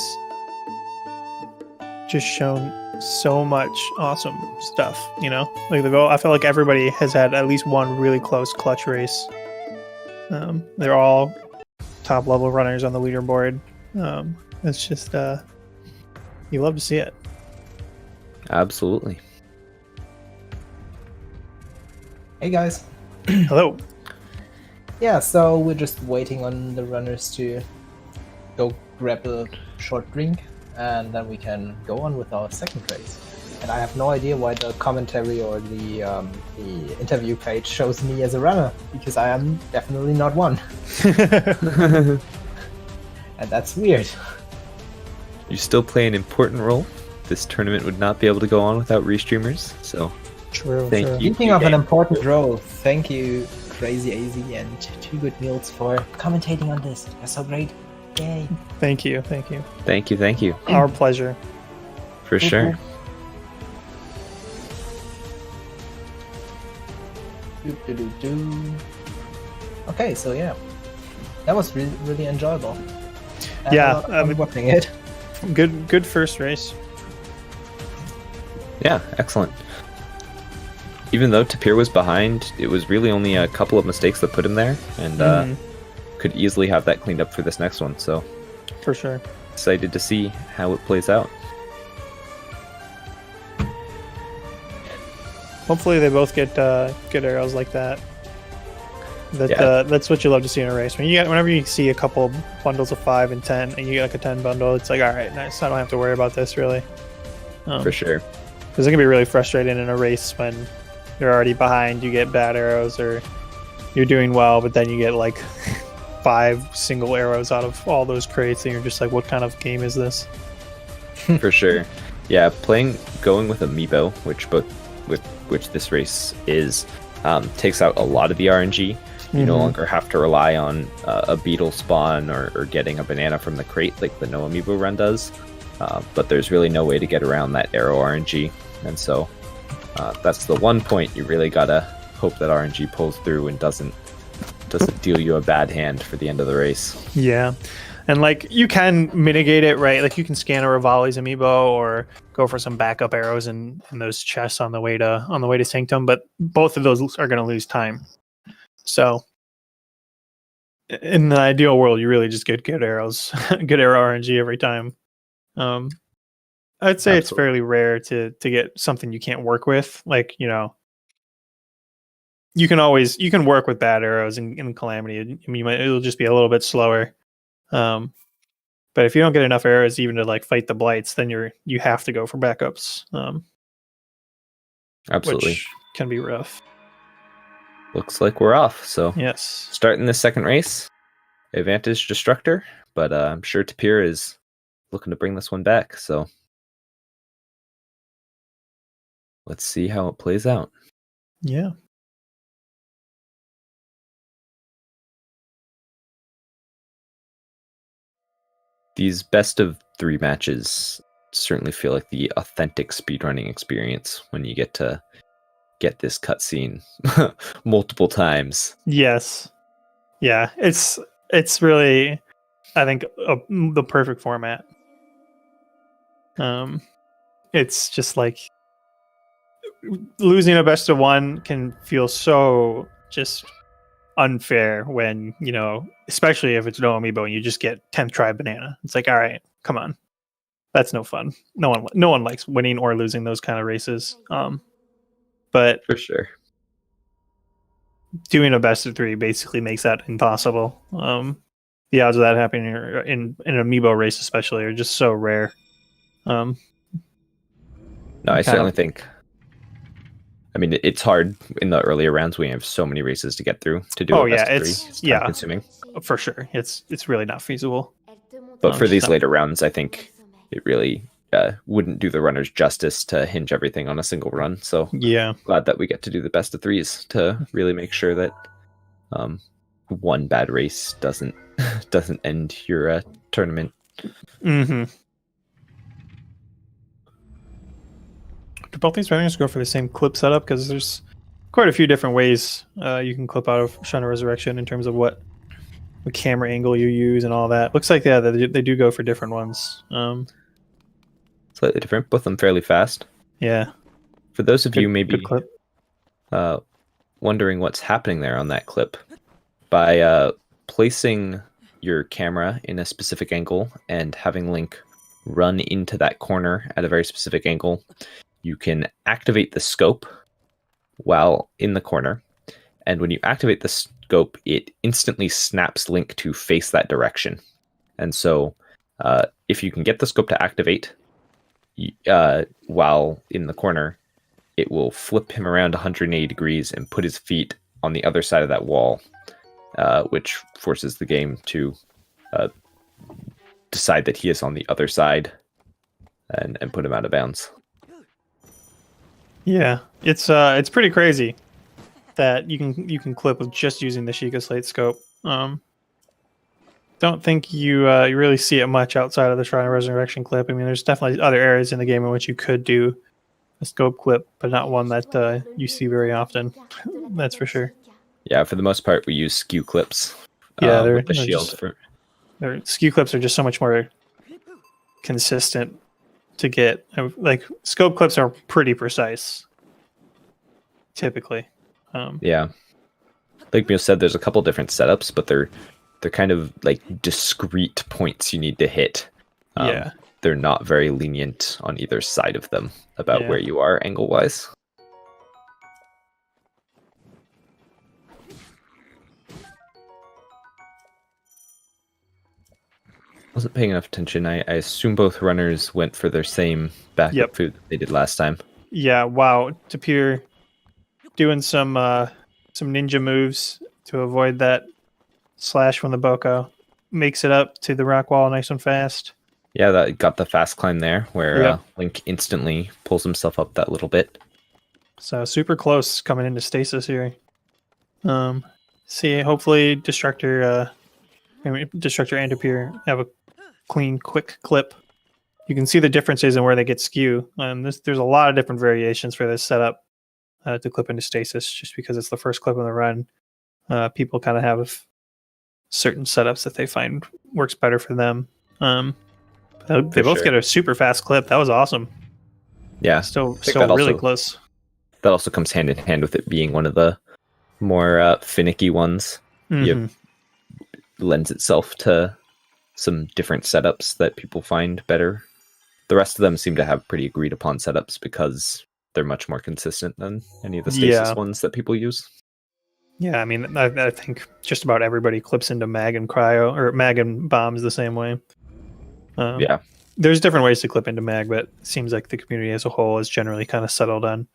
just shown so much awesome stuff, Like I feel like everybody has had at least one really close clutch race. They're all top level runners on the leaderboard. It's just you love to see it. Absolutely. Hey guys. Hello. Yeah, so we're just waiting on the runners to go grab a short drink, and then we can go on with our second race. And I have no idea why the commentary or the interview page shows me as a runner, because I am definitely not one. And that's weird. You still play an important role. This tournament would not be able to go on without restreamers, so True. thank you. Speaking of an important role, thank you, Crazy AZ and Two Good Meals, for commentating on this. That's so great. Yay. Thank you. Thank you. Our pleasure. For sure. Okay, so yeah, that was really, really enjoyable. Yeah, I'm watching it. Good first race. Yeah, excellent. Even though Tapir was behind, it was really only a couple of mistakes that put him there, and could easily have that cleaned up for this next one. So, for sure. Excited to see how it plays out. Hopefully they both get good arrows like that. That's what you love to see in a race. Whenever you see a couple bundles of 5 and 10, and you get like a 10 bundle, it's like, all right, nice. I don't have to worry about this really. For sure. Because it can be really frustrating in a race when you're already behind, you get bad arrows, or you're doing well, but then you get like 5 single arrows out of all those crates, and you're just like, what kind of game is this? For sure. Yeah, going with Amiibo, which this race is, takes out a lot of the RNG. You no longer have to rely on a beetle spawn or getting a banana from the crate like the No Amiibo run does. But there's really no way to get around that arrow RNG. And so that's the one point you really gotta hope that RNG pulls through and doesn't deal you a bad hand for the end of the race. Yeah. And like you can mitigate it, right? Like you can scan a Rivali's Amiibo or go for some backup arrows in those chests on the way to Sanctum, but both of those are gonna lose time. So in the ideal world, you really just get good arrows, good arrow RNG every time. I'd say it's fairly rare to get something you can't work with. Like, you can work with bad arrows in Calamity. I mean, it'll just be a little bit slower. But if you don't get enough arrows even to like fight the blights, then you have to go for backups. Absolutely. Which can be rough. Looks like we're off. So yes, starting the second race, advantage Destructor, but I'm sure Tapir is looking to bring this one back. So let's see how it plays out. Yeah. These best of 3 matches certainly feel like the authentic speedrunning experience when you get to get this cutscene multiple times. Yes. Yeah, it's really, I think, the perfect format. It's just like losing a best of one can feel so just unfair when, especially if it's no amiibo and you just get 10th try banana. It's like, all right, come on. That's no fun. No one likes winning or losing those kind of races. But For sure. doing a best of 3 basically makes that impossible. The odds of that happening in an amiibo race especially are just so rare. No, I certainly think. I mean, it's hard in the earlier rounds. We have so many races to get through to do. It's time consuming for sure. It's really not feasible. But for these later rounds, I think it really wouldn't do the runners justice to hinge everything on a single run. So yeah, glad that we get to do the best of 3s to really make sure that one bad race doesn't end your tournament. Mm-hmm. Do both these runners go for the same clip setup? Because there's quite a few different ways you can clip out of Shrine of Resurrection in terms of what camera angle you use and all that. Looks like they do go for different ones. Slightly different, both of them fairly fast. Yeah. For those of you maybe clip. Wondering what's happening there on that clip, by placing your camera in a specific angle and having Link run into that corner at a very specific angle, you can activate the scope while in the corner. And when you activate the scope, it instantly snaps Link to face that direction. And so if you can get the scope to activate while in the corner, it will flip him around 180 degrees and put his feet on the other side of that wall, which forces the game to decide that he is on the other side and put him out of bounds. Yeah, it's pretty crazy that you can clip with just using the Sheikah Slate scope. Don't think you really see it much outside of the Shrine of Resurrection clip. I mean, there's definitely other areas in the game in which you could do a scope clip, but not one that you see very often. That's for sure. Yeah, for the most part, we use skew clips. Yeah, with the shield. Their skew clips are just so much more consistent to get. Like, scope clips are pretty precise, typically. Yeah. Like Mio said, there's a couple different setups, but they're kind of like discrete points you need to hit. Yeah. They're not very lenient on either side of them about where you are angle-wise. Wasn't paying enough attention. I assume both runners went for their same backup food that they did last time. Yeah, wow. Tapir doing some ninja moves to avoid that slash from the Boko. Makes it up to the rock wall nice and fast. Yeah, that got the fast climb there, where Link instantly pulls himself up that little bit. So super close coming into stasis here. See, hopefully Destructor and Tapir have a clean, quick clip. You can see the differences in where they get skew. There's a lot of different variations for this setup to clip into stasis, just because it's the first clip on the run. People kind of have certain setups that they find works better for them. They both get a super fast clip. That was awesome. Yeah, still really close. That also comes hand in hand with it being one of the more finicky ones. Mm-hmm. Lends itself to some different setups that people find better. The rest of them seem to have pretty agreed upon setups because they're much more consistent than any of the stasis ones that people use. Yeah, I mean, I think just about everybody clips into mag and cryo, or mag and bombs the same way. There's different ways to clip into mag, but it seems like the community as a whole is generally kind of settled on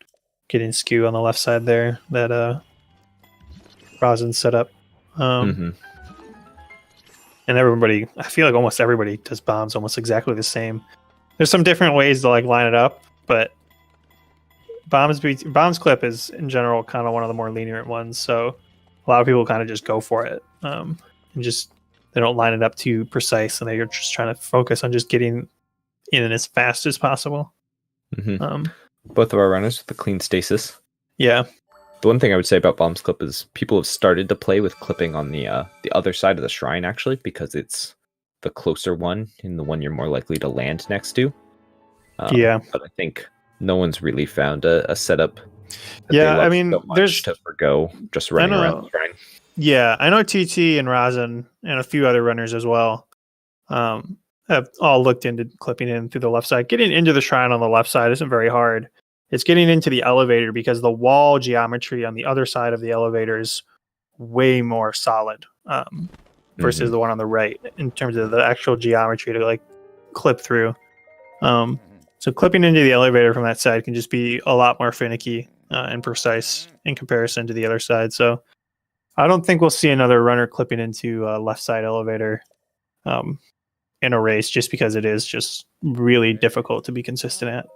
getting skew on the left side there that Rosin set up. And everybody, I feel like almost everybody does bombs almost exactly the same. There's some different ways to like line it up, but bombs clip is in general kind of one of the more lenient ones. So a lot of people kind of just go for it, and just they don't line it up too precise, and they're just trying to focus on just getting in as fast as possible. Both of our runners with the clean stasis. Yeah. The one thing I would say about Bomb's Clip is people have started to play with clipping on the other side of the shrine, actually, because it's the closer one and the one you're more likely to land next to. Yeah. But I think no one's really found a setup that Yeah, they love I mean, so much there's to forgo just running around the shrine. Yeah, I know TT and Razin and a few other runners as well have all looked into clipping in through the left side. Getting into the shrine on the left side isn't very hard. It's getting into the elevator because the wall geometry on the other side of the elevator is way more solid versus the one on the right in terms of the actual geometry to like clip through. So clipping into the elevator from that side can just be a lot more finicky and precise in comparison to the other side. So I don't think we'll see another runner clipping into a left side elevator in a race, just because it is just really difficult to be consistent at.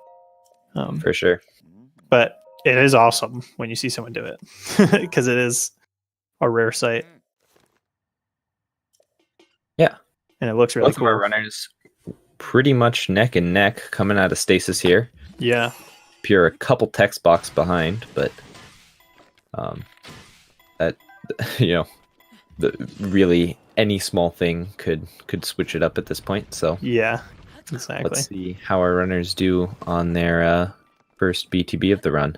For sure. But it is awesome when you see someone do it because it is a rare sight. Yeah. And it looks really Both cool. of our runners pretty much neck and neck coming out of stasis here. Yeah. Pure a couple text box behind, but that really any small thing could switch it up at this point. So yeah, exactly. let's see how our runners do on their first BTB of the run.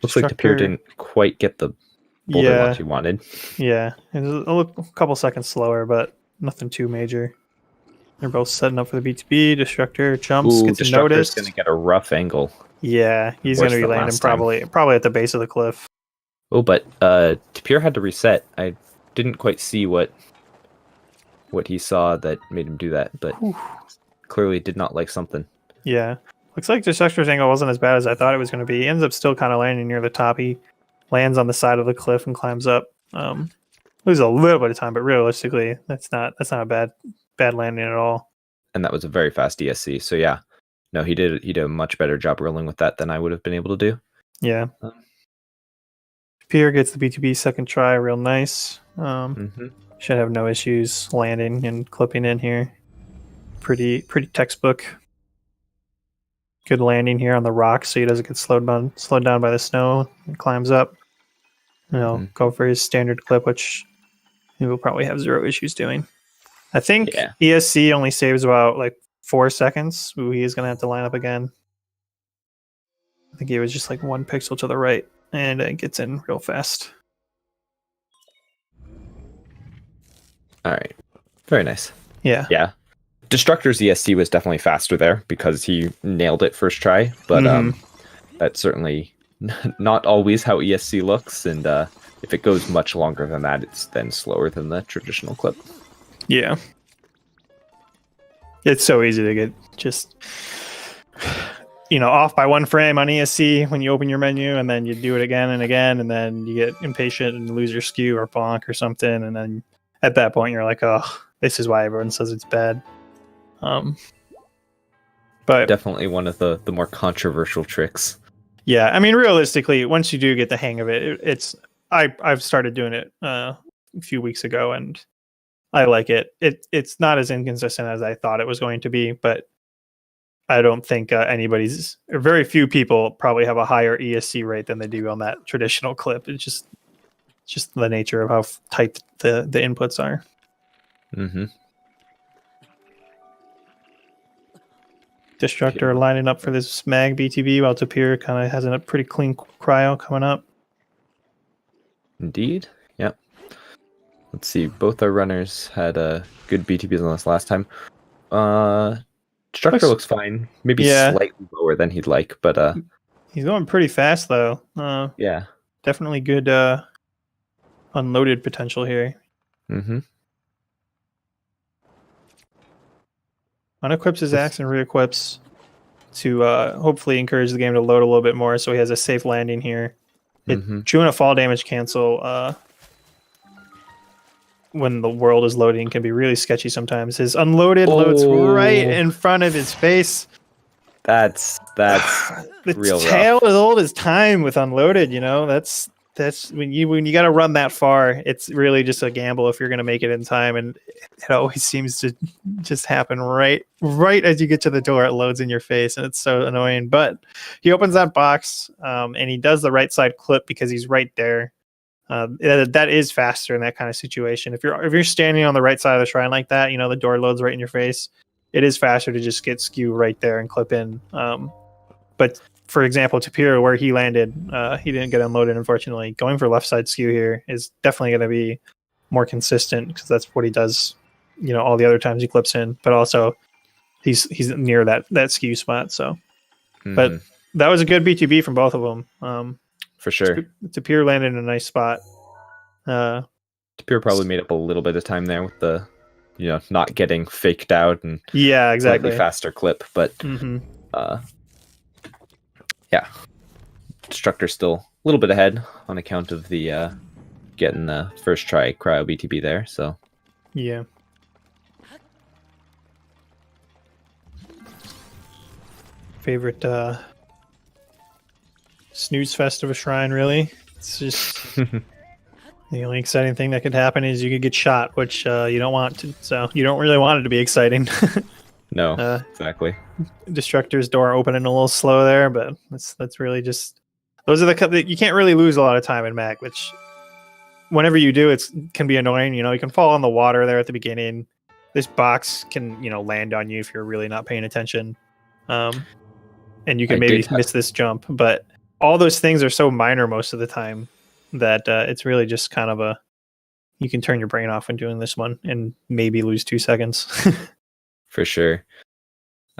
Looks like Tapir didn't quite get the boulder launch he wanted. Yeah, it was a couple seconds slower, but nothing too major. They're both setting up for the BTB. Destructor jumps, gets Destructor's noticed. going to get a rough angle. Yeah, he's going to be landing probably at the base of the cliff. Oh, but Tapir had to reset. I didn't quite see what he saw that made him do that, but clearly did not like something. Yeah. Looks like Destructor's angle wasn't as bad as I thought it was going to be. He ends up still kind of landing near the top. He lands on the side of the cliff and climbs up. Loses a little bit of time, but realistically, that's not a bad landing at all. And that was a very fast ESC. So yeah, no, he did a much better job rolling with that than I would have been able to do. Yeah. Tapir gets the BTB second try, real nice. Should have no issues landing and clipping in here. Pretty textbook. Good landing here on the rocks, so he doesn't get slowed down by the snow and climbs up. Go for his standard clip, which he will probably have zero issues doing. I think ESC only saves about like 4 seconds. He is going to have to line up again. I think he was just like 1 pixel to the right, and it gets in real fast. All right. Very nice. Yeah. Yeah. Destructor's ESC was definitely faster there because he nailed it first try, but that's certainly not always how ESC looks, and if it goes much longer than that, it's then slower than the traditional clip. Yeah. It's so easy to get just off by 1 frame on ESC when you open your menu, and then you do it again and again, and then you get impatient and lose your skew or bonk or something, and then at that point you're like, oh, this is why everyone says it's bad. But definitely one of the more controversial tricks. Yeah, I mean, realistically, once you do get the hang of it, I've started doing it a few weeks ago, and I like it. It's not as inconsistent as I thought it was going to be, but I don't think very few people probably have a higher ESC rate than they do on that traditional clip. It's just the nature of how tight the inputs are. Destructor lining up for this mag BTB, while Tapir kind of has a pretty clean cryo coming up. Indeed. Yep. Let's see. Both our runners had good BTBs on this last time. Destructor looks fine. Maybe slightly lower than he'd like, but he's going pretty fast though. Yeah. Definitely good unloaded potential here. Unequips his axe and re-equips to hopefully encourage the game to load a little bit more, so he has a safe landing here. Chewing a fall damage cancel when the world is loading can be really sketchy sometimes. His unloaded loads right in front of his face. That's the real tale rough. as old as time with unloaded. That's that's when you got to run that far. It's really just a gamble if you're going to make it in time, and it always seems to just happen right as you get to the door. It loads in your face, and it's so annoying. But he opens that box, and he does the right side clip because he's right there. That is faster in that kind of situation. If you're standing on the right side of the shrine like that, the door loads right in your face. It is faster to just get skew right there and clip in. But for example, Tapir, where he landed, he didn't get unloaded, unfortunately. Going for left side skew here is definitely going to be more consistent because that's what he does, all the other times he clips in. But also, he's near that skew spot. So, But that was a good BTB from both of them. For sure. Tapir landed in a nice spot. Tapir probably made up a little bit of time there with the, not getting faked out and yeah, exactly faster clip. But yeah, Destructor still a little bit ahead on account of the getting the first try cryo BTB there. So yeah. Favorite snooze fest of a shrine, really. It's just the only exciting thing that could happen is you could get shot, which you don't want to. So you don't really want it to be exciting. No, exactly. Destructor's door opening a little slow there, but that's really just those are you can't really lose a lot of time in Mag, which whenever you do, it can be annoying. You can fall in the water there at the beginning. This box can land on you if you're really not paying attention, and you can maybe miss this jump. But all those things are so minor most of the time that it's really just kind of you can turn your brain off when doing this one and maybe lose 2 seconds. For sure.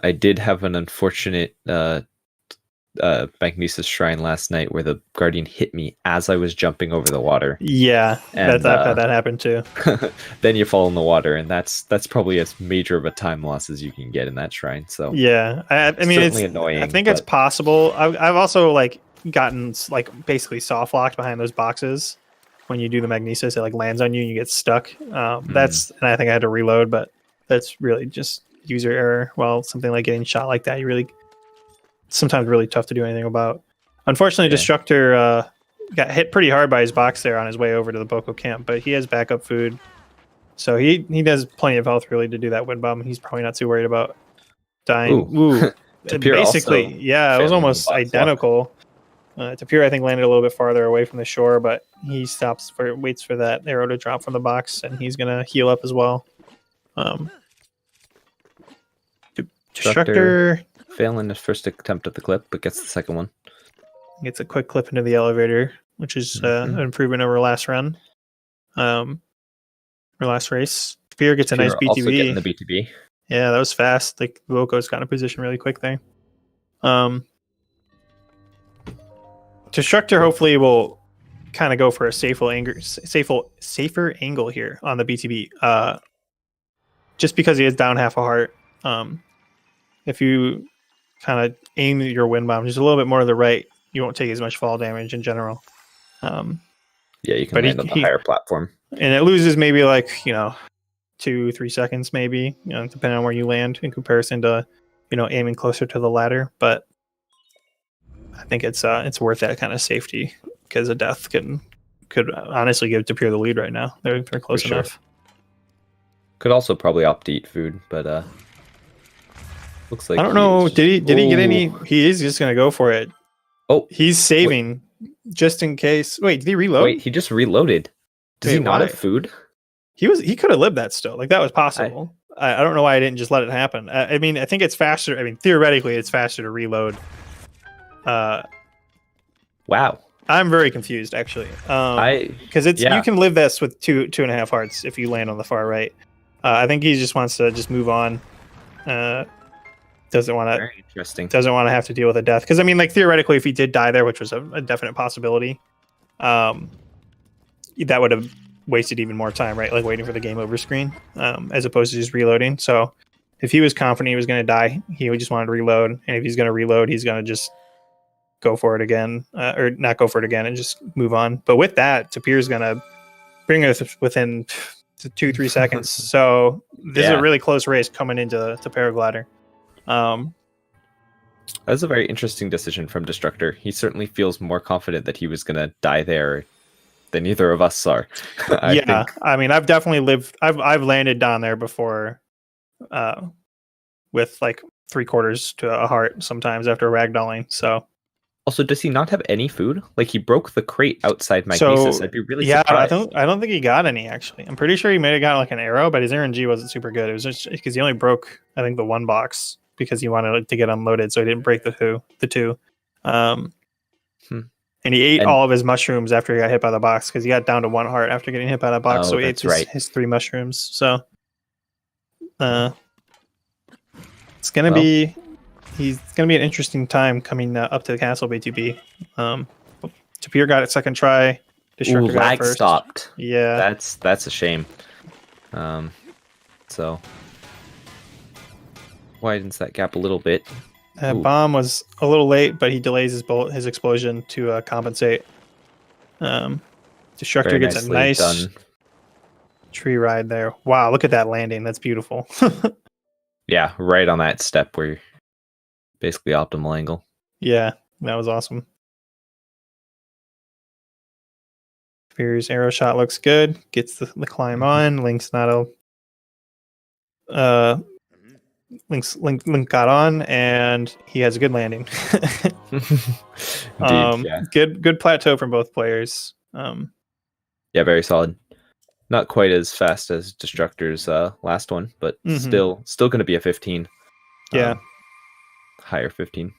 I did have an unfortunate Magnesis shrine last night where the Guardian hit me as I was jumping over the water. Yeah, I've had that happen too. Then you fall in the water, and that's probably as major of a time loss as you can get in that shrine. So yeah, I mean, it's annoying. I think it's possible. I've also gotten basically soft locked behind those boxes when you do the Magnesis. It lands on you and you get stuck. And I think I had to reload, but that's really just user error. Well, something like getting shot like that, sometimes really tough to do anything about. Unfortunately, Destructor got hit pretty hard by his box there on his way over to the Boko camp, but he has backup food, so he does plenty of health really to do that wind bomb. He's probably not too worried about dying. Ooh. Basically, yeah, it was almost identical. Tapir, I think, landed a little bit farther away from the shore, but he waits for that arrow to drop from the box, and he's gonna heal up as well. Destructor failing his first attempt at the clip, but gets the second one. Gets a quick clip into the elevator, which is an improvement over last run. Or last race. Tapir gets a nice BTB. Also getting the BTB. Yeah, that was fast. Voko's got in position really quick there. Destructor hopefully will kind of go for a safer angle here on the BTB. Just because he is down half a heart. If you kind of aim your wind bomb just a little bit more to the right, you won't take as much fall damage in general. Yeah, you can land on the higher platform. And it loses maybe 2-3 seconds, maybe, depending on where you land in comparison to, aiming closer to the ladder. But I think it's worth that kind of safety because a death could honestly give Tapir the lead right now. They're close enough. Could also probably opt to eat food, but looks like I don't know. Did he get any? He is just gonna go for it. Oh, he's saving just in case. Wait, did he reload? Wait, he just reloaded. Does he not have food? He could have lived that still. That was possible. I don't know why I didn't just let it happen. I mean, I think it's faster. I mean, theoretically, it's faster to reload. Wow. I'm very confused, actually. Because you can live this with 2.5 hearts if you land on the far right. I think he just wants to just move on. Doesn't want to have to deal with a death. Because I mean, theoretically, if he did die there, which was a definite possibility, that would have wasted even more time, right? Waiting for the game over screen, as opposed to just reloading. So if he was confident he was going to die, he would just wanted to reload. And if he's going to reload, he's going to just go for it again, or not go for it again, and just move on. But with that, Tapir's going to bring us within 2-3 seconds. So this is a really close race coming into Paraglider. That's a very interesting decision from Destructor. He certainly feels more confident that he was going to die there than either of us are. I think. I mean, I've definitely lived. I've landed down there before, with like 3/4 to a heart sometimes after ragdolling. So Also, does he not have any food? Like he broke the crate outside Magnesis. I'd be really surprised. I don't think he got any actually. I'm pretty sure he may have got like an arrow, but his RNG wasn't super good. It was just because he only broke I think the one box because he wanted it to get unloaded, so he didn't break the two. And he ate all of his mushrooms after he got hit by the box because he got down to 1 heart after getting hit by the box. So he ate his 3 mushrooms. So it's gonna be an interesting time coming up to the castle BTB. Tapir got it second try. Destructor got it first. Stopped. Yeah, that's a shame. So widens that gap a little bit. Bomb was a little late, but he delays his explosion to compensate. Destructor Very gets a nice done. Tree ride there. Wow, look at that landing. That's beautiful. Yeah, right on that step where you're basically optimal angle. Yeah, that was awesome. Tapir's arrow shot looks good. Gets the climb on. Link's not a Link got on and he has a good landing. Indeed, yeah. Good plateau from both players. Yeah, very solid. Not quite as fast as Destructor's last one, but still going to be a 15. Yeah. Higher 15.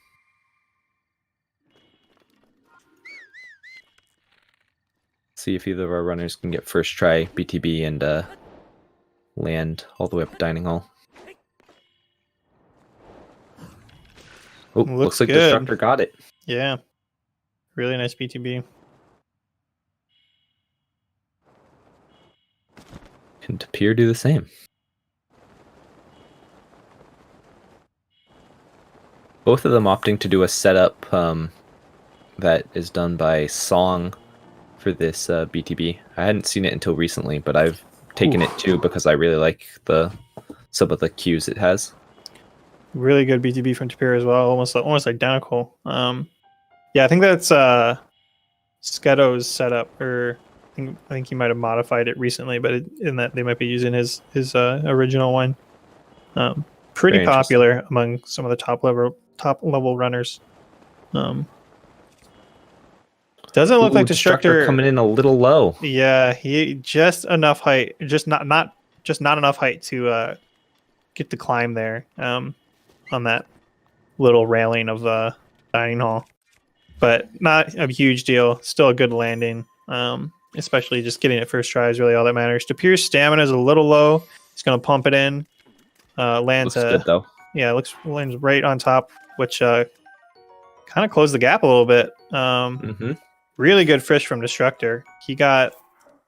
See if either of our runners can get first try BTB and land all the way up Dining Hall. Oh, looks like good. Destructor got it. Yeah. Really nice BTB. Can Tapir do the same? Both of them opting to do a setup that is done by Song for this BTB. I hadn't seen it until recently, but I've taken it too because I really like some of the cues it has. Really good BTB from Tapir as well, almost identical. Yeah, I think that's Sketo's setup, or I think he might have modified it recently, but in that they might be using his original one. Pretty popular among some of the top level runners. Doesn't look like Destructor coming in a little low. Yeah, he just enough height, just not enough height to get the climb there. On that little railing of the dining hall, but not a huge deal. Still a good landing, especially just getting it first try is really all that matters. Tapir's stamina is a little low. He's going to pump it in. Lands good though. Yeah, lands right on top, which kind of closed the gap a little bit. Really good fish from Destructor. He got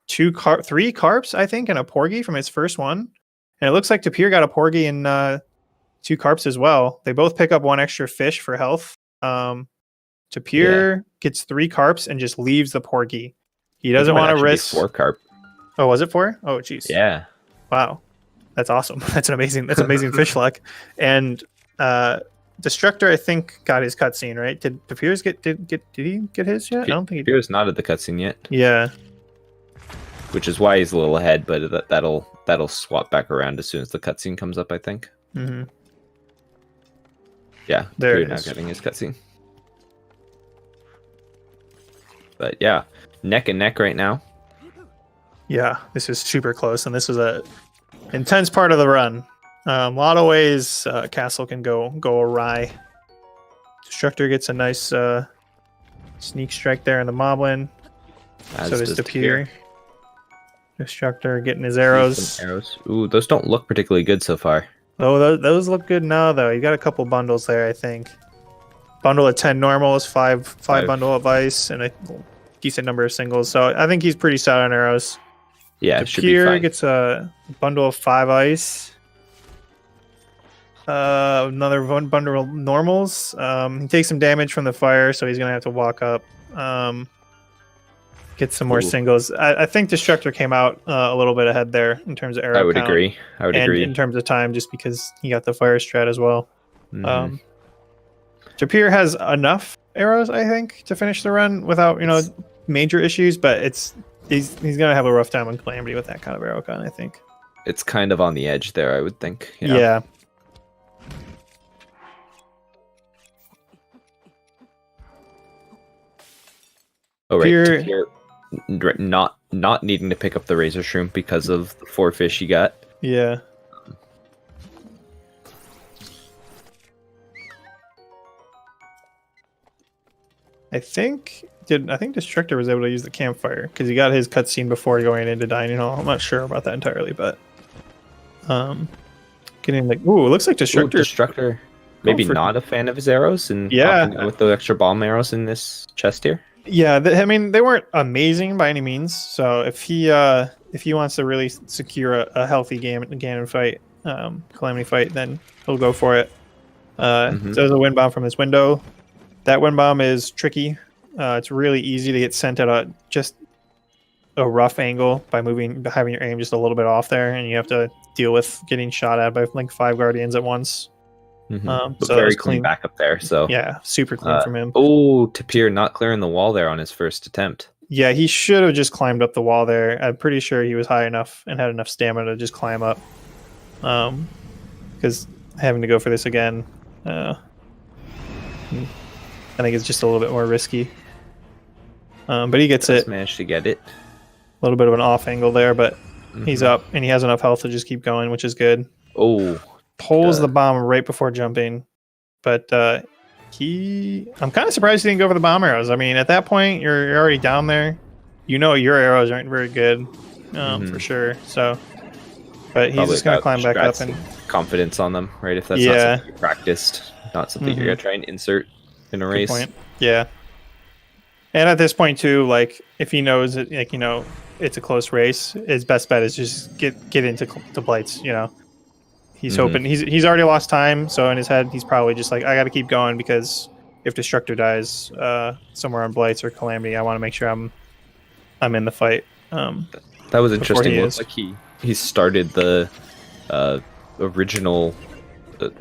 3 carps, I think, and a porgy from his first one, and it looks like Tapir got a porgy and 2 carps as well. They both pick up 1 extra fish for health. Tapir gets 3 carps and just leaves the porgy. He doesn't want to risk 4 carp. Oh, was it 4? Oh, jeez. Yeah. Wow, that's awesome. That's amazing fish luck. And Destructor, I think, got his cutscene right. Did Tapir's did he get his yet? I don't think he did. Tapir's not at the cutscene yet. Yeah. Which is why he's a little ahead, but that'll swap back around as soon as the cutscene comes up, I think. Yeah, there Tapir now getting his cutscene. But yeah, neck and neck right now. Yeah, this is super close, and this was a intense part of the run. A lot of ways Castle can go awry. Destructor gets a nice sneak strike there in the Moblin. So does Tapir. Destructor getting his arrows. Ooh, those don't look particularly good so far. Oh, those look good now, though. You got a couple bundles there, I think. Bundle of 10 normals, 5 bundle of ice, and a decent number of singles. So I think he's pretty set on arrows. Yeah, it should be fine. Gets a bundle of 5 ice. Another one bundle of normals. He takes some damage from the fire, so he's going to have to walk up. Get some more singles. I think Destructor came out a little bit ahead there in terms of arrow I would count. agree. I would agree. In terms of time, just because he got the fire strat as well. Tapir has enough arrows, I think, to finish the run without major issues, but he's gonna have a rough time on Calamity with that kind of arrow gun, I think. It's kind of on the edge there, I would think. Yeah. Oh right, Tapir, not needing to pick up the razor shroom because of the 4 fish he got. Yeah. I think Destructor was able to use the campfire because he got his cutscene before going into Dining Hall. I'm not sure about that entirely, but getting like, ooh, it looks like Destructor maybe not a fan of his arrows and with the extra bomb arrows in this chest here. Yeah, I mean, they weren't amazing by any means. So if he wants to really secure a healthy Ganon fight, Calamity fight, then he'll go for it. So there's a wind bomb from this window. That wind bomb is tricky. It's really easy to get sent at just a rough angle by having your aim just a little bit off there, and you have to deal with getting shot at by like 5 guardians at once. But so very clean backup there. So yeah, super clean from him. Oh, Tapir not clearing the wall there on his first attempt. Yeah, he should have just climbed up the wall there. I'm pretty sure he was high enough and had enough stamina to just climb up. Because having to go for this again, I think it's just a little bit more risky. But he gets it. Managed to get it. A little bit of an off angle there, but he's up and he has enough health to just keep going, which is good. Oh. Pulls the bomb right before jumping. But I'm kind of surprised he didn't go for the bomb arrows. I mean, at that point, you're already down there. You know your arrows aren't very good, for sure. So, but he's Probably just going to climb back up and confidence on them, right? If that's not something you practiced, not something you're going to try and insert in a race. Good point. Yeah. And at this point too, like if he knows it, like it's a close race, his best bet is just get into blights. He's hoping he's already lost time, so in his head he's probably just like, I got to keep going because if Destructor dies somewhere on blights or Calamity, I want to make sure I'm in the fight. That was interesting. It looks like he started the original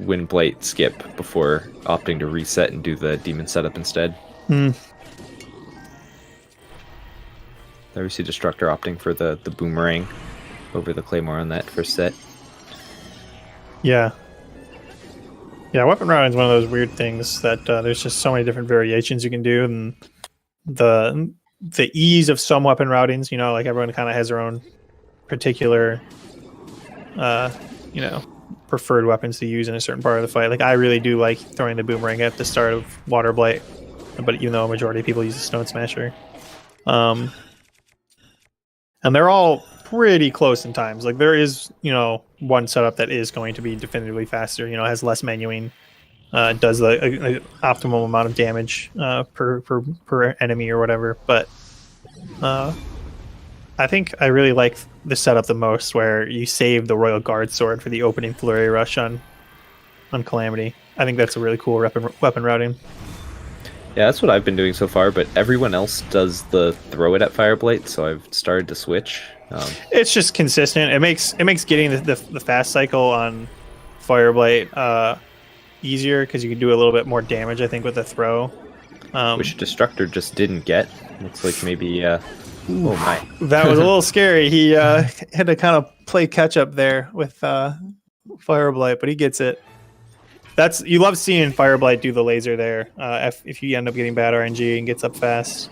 Wind Blight skip before opting to reset and do the demon setup instead. There we see Destructor opting for the boomerang over the Claymore on that first set. Yeah, weapon routing is one of those weird things that there's just so many different variations you can do, and the ease of some weapon routings, like everyone kind of has their own particular preferred weapons to use in a certain part of the fight. Like I really do like throwing the boomerang at the start of Water Blight, but even though a majority of people use the Stone Smasher, and they're all pretty close in times. Like there is one setup that is going to be definitively faster, has less menuing, does the optimal amount of damage per enemy or whatever, but I think I really like the setup the most, where you save the Royal Guard sword for the opening flurry rush on Calamity. I think that's a really cool weapon routing. Yeah, that's what I've been doing so far, but everyone else does the throw it at Fireblight, so I've started to switch. It's just consistent. It makes getting the fast cycle on Fireblight easier because you can do a little bit more damage, I think, with the throw. Which Destructor just didn't get. Looks like maybe... oh my. That was a little scary. He had to kind of play catch up there with Fireblight, but he gets it. You love seeing Fireblight do the laser there if you end up getting bad RNG and gets up fast,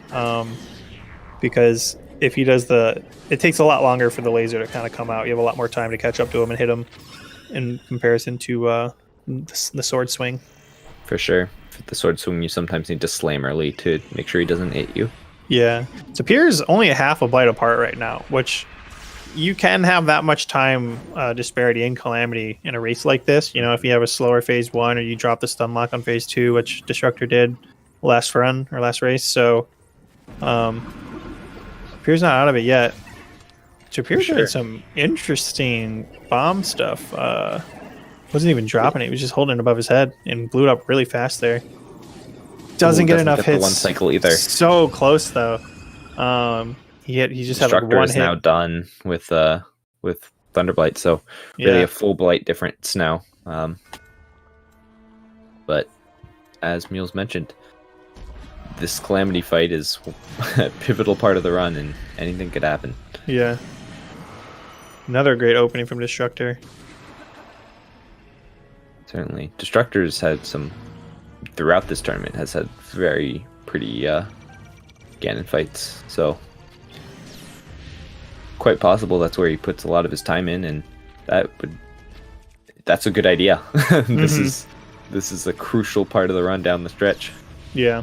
because if he does it takes a lot longer for the laser to kind of come out. You have a lot more time to catch up to him and hit him in comparison to the sword swing. For sure. For the sword swing, you sometimes need to slam early to make sure he doesn't hit you. Yeah. Tapir's only a half a blight apart right now, which you can have that much time disparity in Calamity in a race like this. If you have a slower phase 1 or you drop the stun lock on phase 2, which Destructor did last race. So Tapir's not out of it yet. Tapir did some interesting bomb stuff. Wasn't even dropping it. He was just holding it above his head and blew it up really fast there. Doesn't get enough hits. One cycle either. So close though. He just had like one hit. Destructor is now done with Thunderblight, so really a full blight difference now. But as Mules mentioned, this Calamity fight is a pivotal part of the run, and anything could happen. Yeah. Another great opening from Destructor. Certainly. Destructor's had some, throughout this tournament, has had very pretty Ganon fights, so quite possible that's where he puts a lot of his time in, and that's a good idea. This is a crucial part of the run down the stretch. Yeah.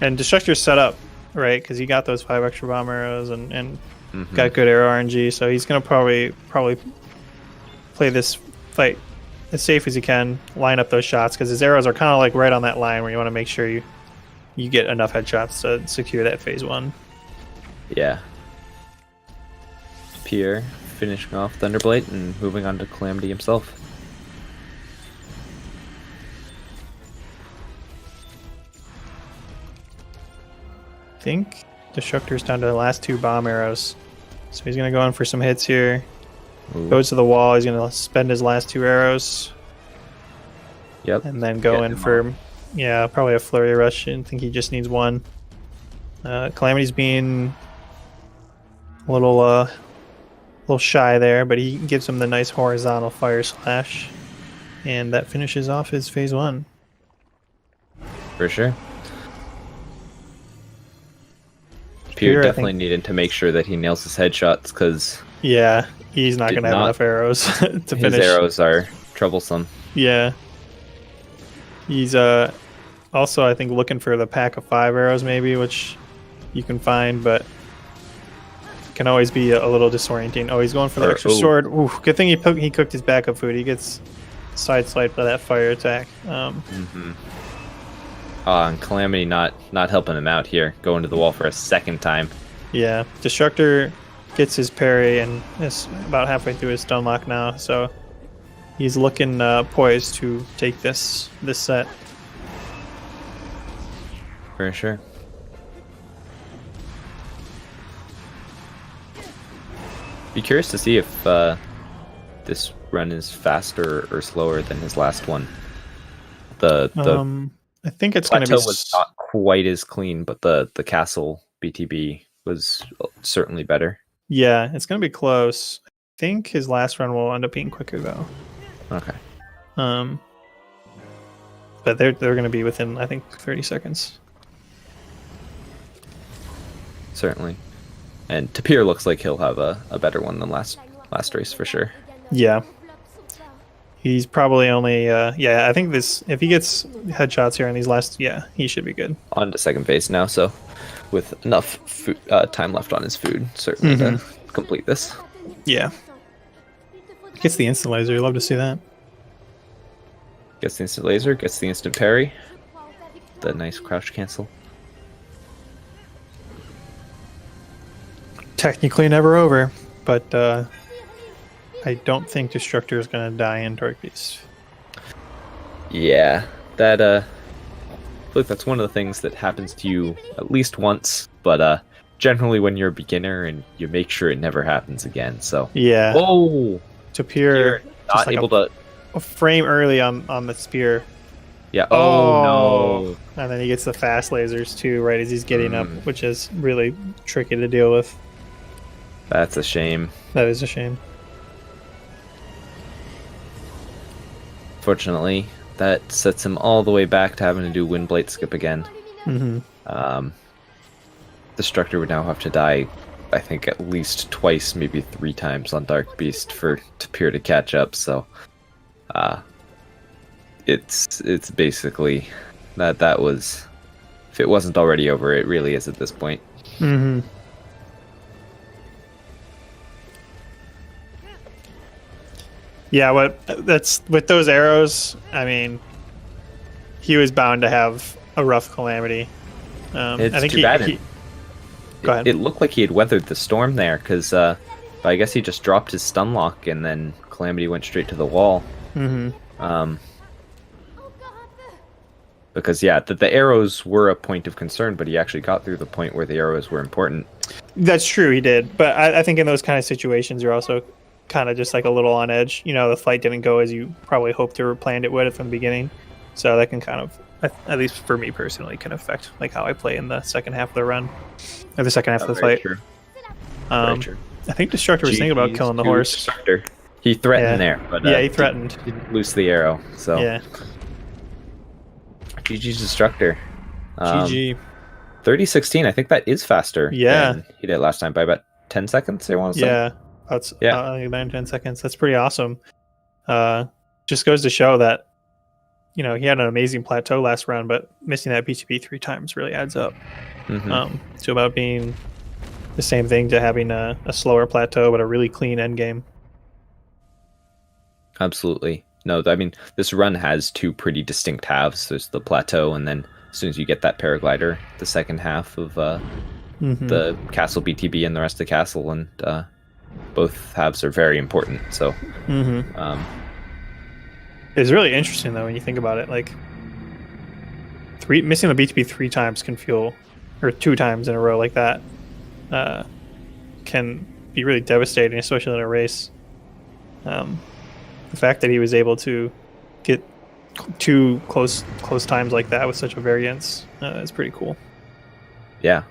And Destructor's set up, right? Because he got those 5 extra bomb arrows and got good arrow RNG, so he's gonna probably play this fight as safe as he can, line up those shots, because his arrows are kind of like right on that line where you want to make sure you get enough headshots to secure that phase 1. Yeah. Tapir finishing off Thunderblight and moving on to Calamity himself. I think Destructor's down to the last 2 bomb arrows, so he's gonna go in for some hits here. Ooh. Goes to the wall. He's gonna spend his last 2 arrows. Yep. And then go in for probably a flurry rush. I think he just needs 1. Calamity's being a little shy there, but he gives him the nice horizontal fire slash, and that finishes off his phase 1. For sure. Tapir definitely needed to make sure that he nails his headshots, because he's not gonna have enough arrows to finish. His arrows are troublesome. Yeah. He's also, I think, looking for the pack of 5 arrows maybe, which you can find, but can always be a little disorienting. Oh, he's going for the extra sword. Ooh, good thing he cooked his backup food. He gets sideswiped by that fire attack. And Calamity not helping him out here, going to the wall for a second time. Yeah, Destructor gets his parry and is about halfway through his stun lock now, so he's looking poised to take this set. For sure. Be curious to see if this run is faster or slower than his last one. I think it's going to be... was not quite as clean, but the castle BTB was certainly better. Yeah, it's going to be close. I think his last run will end up being quicker, though. Okay. But they're going to be within, I think, 30 seconds. Certainly. And Tapir looks like he'll have a better one than last race for sure. Yeah. He's probably only, I think if he gets headshots here in these last, he should be good. On to second phase now, so with enough time left on his food, certainly to complete this. Yeah. Gets the instant laser, love to see that. Gets the instant laser, gets the instant parry. The nice crouch cancel. Technically never over, but I don't think Destructor is going to die in Dark Beast. Yeah, that look, that's one of the things that happens to you at least once, but generally when you're a beginner, and you make sure it never happens again. So yeah. Oh, Tapir not able to a frame early on the spear. Yeah. Oh no. And then he gets the fast lasers too, right as he's getting up, which is really tricky to deal with. That's a shame. That is a shame. Fortunately, that sets him all the way back to having to do Windblade skip again. Destructor would now have to die, I think, at least twice, maybe 3 times on Dark Beast for Tapir to catch up. So, it's basically that was, if it wasn't already over, it really is at this point. Yeah, that's with those arrows. I mean, he was bound to have a rough Calamity. It's I think too bad. Go ahead. It looked like he had weathered the storm there, because I guess he just dropped his stun lock and then Calamity went straight to the wall. Because the arrows were a point of concern, but he actually got through the point where the arrows were important. That's true, he did. But I think in those kind of situations, you're also kind of just like a little on edge. You know, the fight didn't go as you probably hoped or planned it would from the beginning, so that can kind of at least for me personally, can affect like how I play in the second half of the run, or the second half of the Very fight. true. Very true. I think Destructor was thinking about GG's killing the to horse. Destructor. He threatened there, but yeah, he threatened. Didn't loose the arrow. So Yeah, GG's Destructor. GG. 30-16. I think that is faster. Yeah. than he did last time by about 10 seconds. I want to say. Yeah, that's Yeah. 9-10 seconds. That's pretty awesome. Just goes to show that he had an amazing plateau last round, but missing that BTB 3 times really adds up. To about being the same thing to having a slower plateau but a really clean end game. Absolutely. No, I mean, this run has two pretty distinct halves. There's the plateau, and then as soon as you get that paraglider, the second half of the castle BTB and the rest of the castle, and both halves are very important. So it's really interesting though when you think about it. Like missing the BTB 3 times can feel, or 2 times in a row like that, can be really devastating, especially in a race. The fact that he was able to get 2 close times like that with such a variance is pretty cool. Yeah.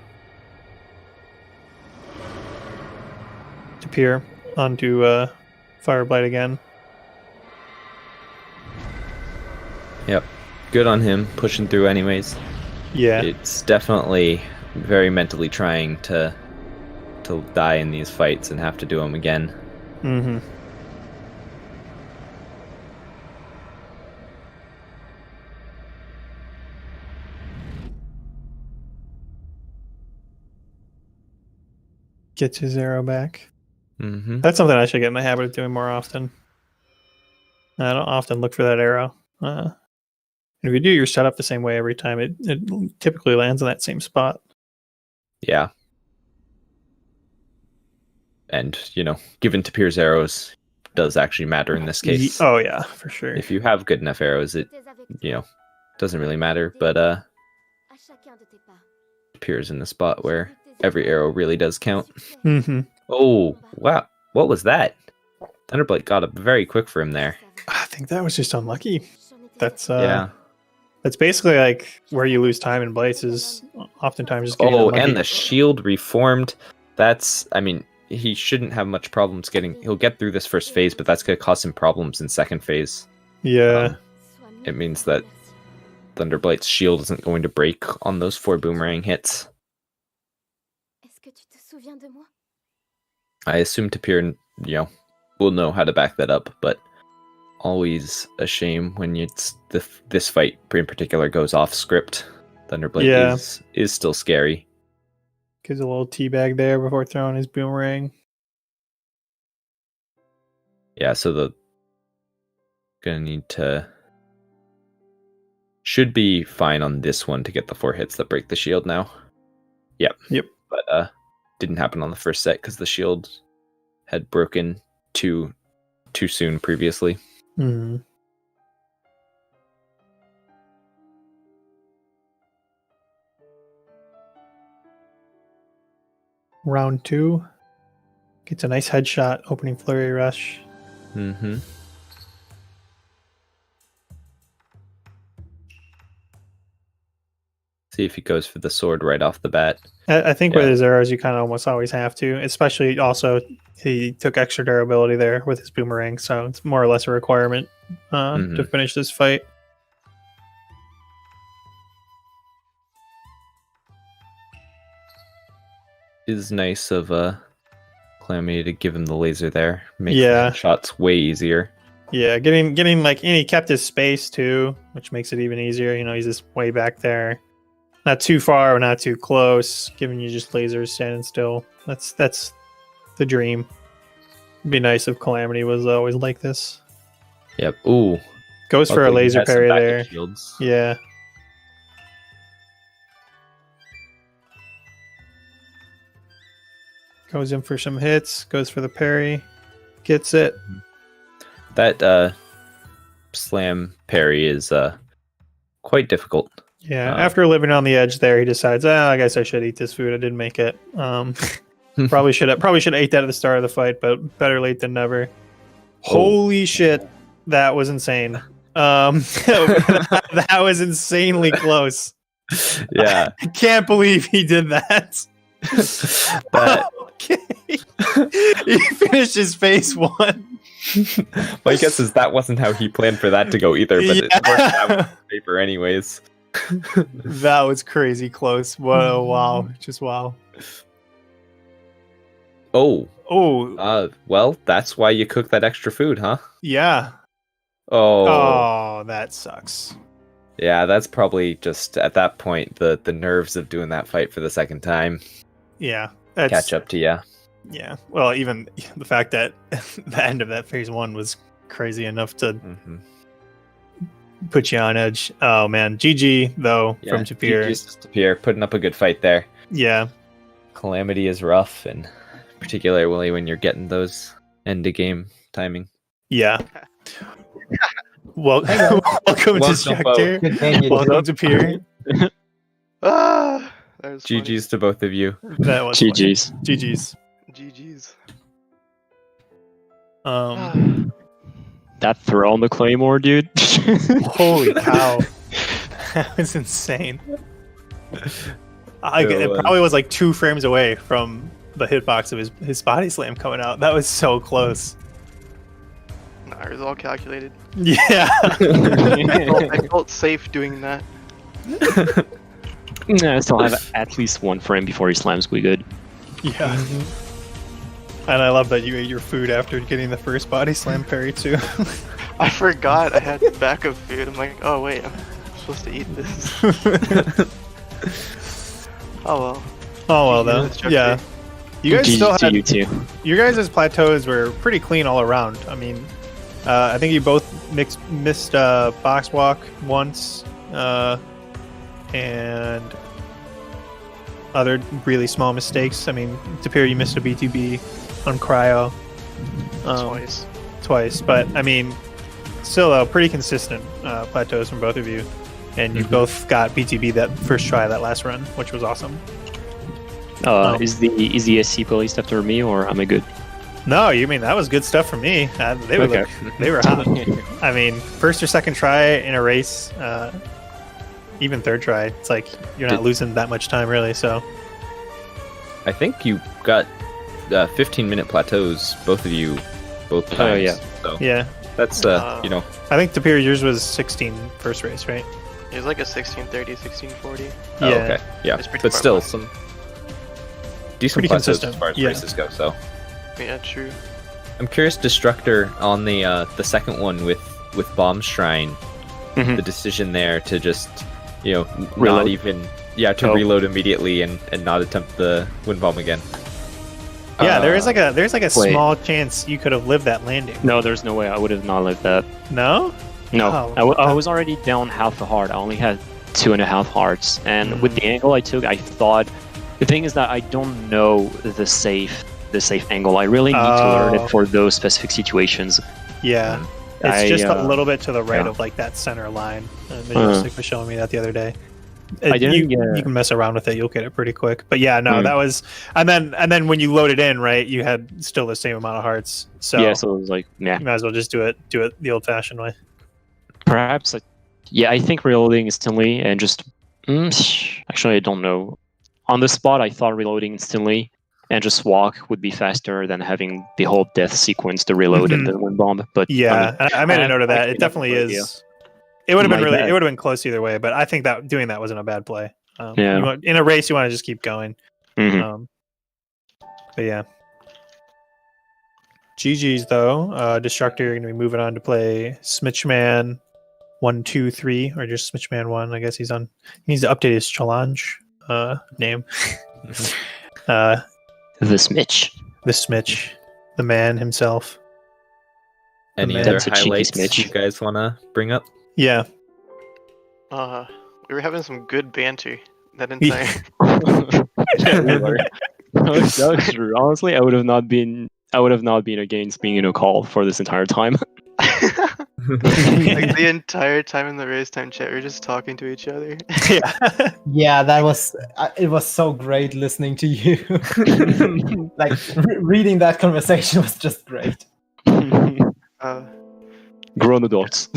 Tapir onto Fireblight again. Yep. Good on him, pushing through anyways. Yeah. It's definitely very mentally trying to die in these fights and have to do them again. Gets his arrow back. That's something I should get in the habit of doing more often. I don't often look for that arrow. And if you do your setup the same way every time, it typically lands in that same spot. Yeah. And, given Tapir's arrows does actually matter in this case. Oh, yeah, for sure. If you have good enough arrows, it, doesn't really matter. But Tapir's in the spot where every arrow really does count. Oh, wow. What was that? Thunderblight got up very quick for him there. I think that was just unlucky. That's yeah. That's basically like where you lose time in Blights is oftentimes just getting unlucky. And the shield reformed. He shouldn't have much problems he'll get through this first phase, but that's going to cause him problems in second phase. Yeah. It means that Thunderblight's shield isn't going to break on those 4 boomerang hits. I assume Tapir, will know how to back that up, but always a shame when this fight in particular goes off script. Thunderblight is still scary. Gives a little teabag there before throwing his boomerang. Yeah, so gonna need to should be fine on this one to get the 4 hits that break the shield now. Yep. But didn't happen on the first set because the shield had broken too soon previously. Round 2 gets a nice headshot, opening flurry rush. See if he goes for the sword right off the bat. I think with his arrows, you kind of almost always have to. Especially also, he took extra durability there with his boomerang, so it's more or less a requirement to finish this fight. It is nice of Calamity to give him the laser there. Makes the shots way easier. Yeah, getting like, and he kept his space too, which makes it even easier. He's just way back there. Not too far or not too close, giving you just lasers standing still. That's the dream. It'd be nice if Calamity was always like this. Yep. Ooh. Goes for a laser parry there. Shields. Yeah. Goes in for some hits, goes for the parry, gets it. That slam parry is quite difficult. Yeah, after living on the edge there, he decides, I guess I should eat this food. I didn't make it. Probably should have ate that at the start of the fight, but better late than never. Holy shit, that was insane. That was insanely close. Yeah. I can't believe he did that. But Okay. He finished his phase 1. my guess is that wasn't how he planned for that to go either, but it worked out on paper anyways. That was crazy close. Whoa, wow. Just wow. Oh, Oh, well, that's why you cook that extra food, huh? yeah. Oh, Oh, that sucks. yeah, that's probably just at that point the nerves of doing that fight for the second time Yeah. catch up to you. Yeah. Well, even the fact that the end of that phase 1 was crazy enough to Mm-hmm. put you on edge. Oh, man. GG, though, from Tapir. GG's to Tapir, putting up a good fight there. Yeah. Calamity is rough, and particularly when you're getting those end of game timing. Yeah. Well, welcome, Destructor. Good game, you Welcome, did. Tapir. That was funny. GG's to both of you. That was funny. GG's. GG's. GG's. That throw on the Claymore, dude. Holy cow. That was insane. It probably was like 2 frames away from the hitbox of his body slam coming out. That was so close. Nah, it was all calculated. Yeah. I felt safe doing that. I still have at least 1 frame before he slams we good. Yeah. And I love that you ate your food after getting the first body slam parry too. I forgot I had backup food. I'm like, oh wait, I'm supposed to eat this. Oh well. Oh well, though. Destructor. Yeah. You guys still GG to had you too. your guys' plateaus were pretty clean all around. I mean, I think you both missed box walk once, and other really small mistakes. I mean, Tapir, you missed a BTB on cryo twice, but I mean, still pretty consistent plateaus from both of you, and you both got BTB that first try that last run, which was awesome. Is the SC police after me, or am I good? No, you mean that was good stuff for me. They were Okay. they were hot. I mean, first or second try in a race, even third try, it's like you're not losing that much time really. So I think you got 15-minute plateaus, both of you, both times. yeah. So yeah, that's you know, I think Tapir, yours was 16 first race, right? It was like a 1630, 1640. oh, okay, yeah, It's pretty but far still behind. some decent Pretty plateaus consistent, as far as yeah. races go. So Yeah, true. I'm curious, Destructor, on the second one with Bomb Shrine, Mhm. the decision there to just not Reload. even to reload immediately and not attempt the wind bomb again. Yeah, there's like a wait. small chance you could have lived that landing. No, there's no way I would have not lived that. No? No, Oh, I was already down half a heart. I only had 2.5 hearts, and with the angle I took, I thought the thing is that I don't know the safe angle. I really need to learn it for those specific situations. Yeah. It's just a I, little bit to the right yeah. of like that center line. Majestic was showing me that the other day. I didn't you get- can mess around with it, you'll get it pretty quick. But yeah, no, that was and then when you load it in, right, you had still the same amount of hearts. So Yeah, so it was like, yeah. you might as well just do it the old fashioned way. Perhaps, I think reloading instantly and just actually I don't know. On the spot, I thought reloading instantly and just walk would be faster than having the whole death sequence to reload and then wind bomb. But Yeah, I made a note of that. actually, It definitely that's a good is. It would have been My bad. it would have been close either way, but I think that doing that wasn't a bad play. Yeah. In a race, you want to just keep going. Mhm. But yeah. GG's though. Destructor, you're gonna be moving on to play Smitchman 1, 2, 3, or just Smitchman 1. I guess he needs to update his challenge name. The Smitch. The Smitch. The man himself. Any man. other That's a cheeky highlights Smitch. you guys want to bring up? Yeah. We were having some good banter that entire. Yeah, we were. That was true. Honestly, I would have not been against being in a call for this entire time. Like the entire time in the race time chat, we were just talking to each other. Yeah. Yeah, that was it was so great listening to you. Like reading that conversation was just great. Uh, grown adults.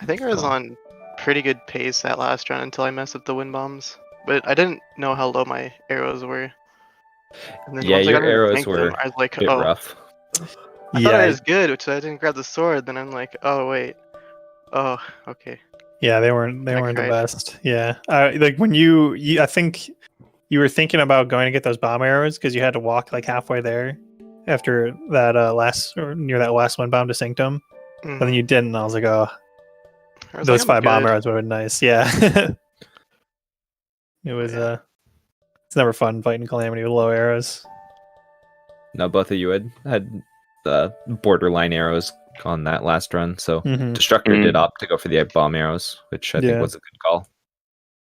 I think I was on pretty good pace that last run until I messed up the wind bombs. But I didn't know how low my arrows were. And then Yeah, once I your got to arrows tank were them, I was like, a bit oh, rough. I thought I was good, which I didn't grab the sword. Then I'm like, oh wait, oh okay. Yeah, they weren't the cried. best. Yeah, like when I think you were thinking about going to get those bomb arrows because you had to walk like halfway there after that near that last one bomb to Sanctum, but then you didn't. And I was like, oh, I was those like, I'm 5 bomb good. arrows would have been nice. Yeah, it was. Yeah. It's never fun fighting Calamity with low arrows. No, both of you had the borderline arrows on that last run, so Mhm. Destructor did opt to go for the bomb arrows, which I think Yeah. was a good call.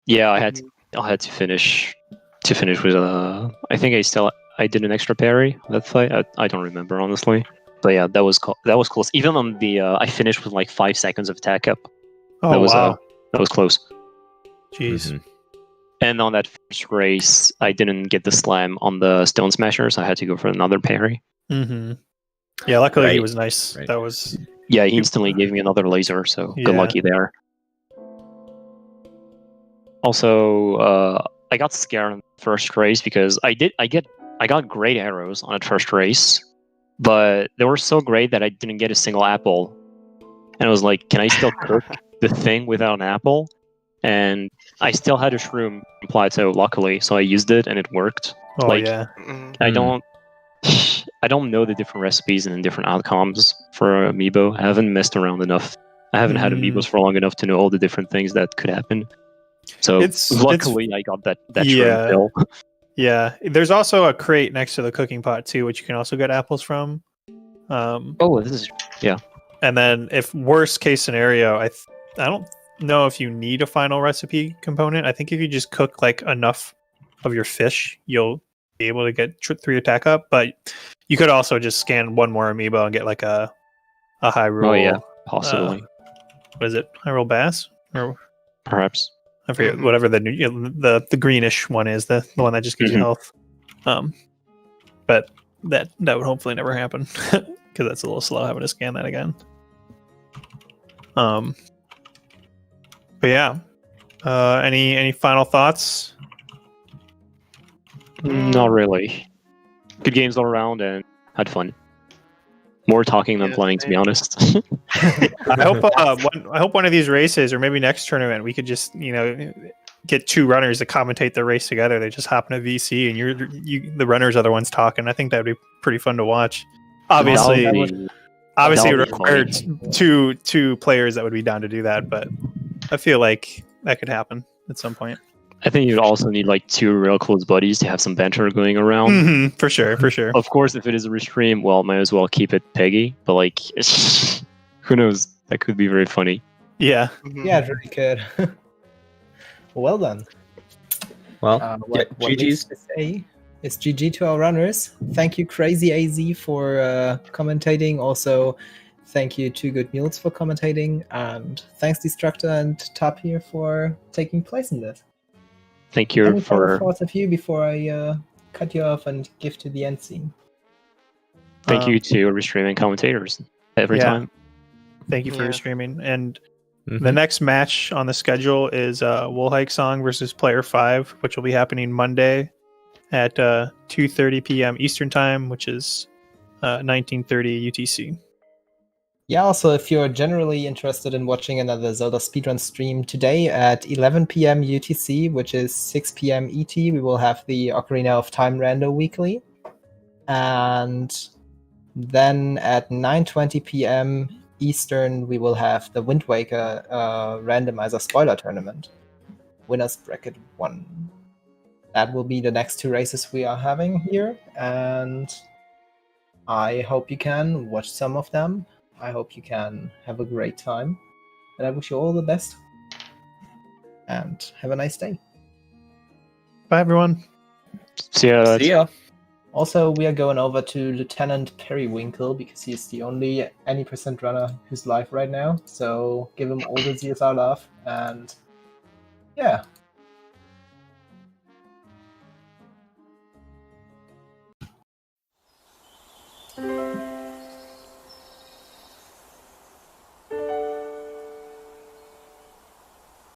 Yeah, I had to finish with I think I did an extra parry that fight. I don't remember honestly, but yeah, that was close. Even on the I finished with like 5 seconds of attack up. Oh that was wow! That was close. Jeez. Mhm. And on that first race, I didn't get the slam on the Stone Smasher, so I had to go for another parry. Mm-hmm. Yeah, luckily he Right. was nice. Right. That was Yeah, he instantly gave me another laser, so good Yeah. lucky there. Also, I got scared on the first race because I got great arrows on that first race, but they were so great that I didn't get a single apple. And I was like, can I still cook the thing without an apple? And I still had a shroom plateau, luckily, so I used it and it worked. Oh Like, yeah. I don't know the different recipes and different outcomes for amiibo. I haven't messed around enough. I haven't had amiibos for long enough to know all the different things that could happen. So luckily, I got that shroom pill. Yeah. There's also a crate next to the cooking pot too, which you can also get apples from. Oh, this is And then, if worst case scenario, I don't know if you need a final recipe component. I think if you just cook like enough of your fish, you'll be able to get 3 attack up. But you could also just scan one more amiibo and get like a high roll. Oh yeah, possibly. What is it? High roll bass or Perhaps. I forget whatever the greenish one is, the one that just gives you health. But that would hopefully never happen because that's a little slow having to scan that again. But yeah, any final thoughts? Not really. Good games all around and had fun. More talking than playing, to be honest. I hope one of these races, or maybe next tournament, we could just get 2 runners to commentate the race together. They just hop in a VC, and the runners are the ones talking. I think that would be pretty fun to watch. Obviously, it would require 2 players that would be down to do that, but I feel like that could happen at some point. I think you'd also need like 2 real close buddies to have some banter going around. Mm-hmm, for sure. Of course, if it is a restream, well, might as well keep it Peggy. But like, who knows? That could be very funny. Yeah. Yeah, it really could. Well done. Well, What GG's. needs to say is GG to our runners. Thank you, Crazy AZ, for commentating. Also, thank you to Good Mules for commentating, and thanks Destructor and Tapir for taking place in this. Thank you Any final for. thoughts of you before I cut you off and give to the end scene? Thank you to restreaming commentators every time. Thank you for Yeah. streaming. And the next match on the schedule is Woolhike Song versus Player 5, which will be happening Monday at 2:30 p.m. Eastern Time, which is 19:30 UTC. Yeah, also, if you're generally interested in watching another Zelda speedrun stream today at 11 p.m. UTC, which is 6 p.m. ET, we will have the Ocarina of Time Rando Weekly. And then at 9:20 p.m. Eastern, we will have the Wind Waker Randomizer Spoiler Tournament. Winners Bracket 1. That will be the next 2 races we are having here, and I hope you can watch some of them. I hope you can have a great time, and I wish you all the best, and have a nice day. Bye, everyone. See ya. See ya. Also, we are going over to Lieutenant Periwinkle because he's the only any percent runner who's live right now. So give him all the ZSR love, and yeah,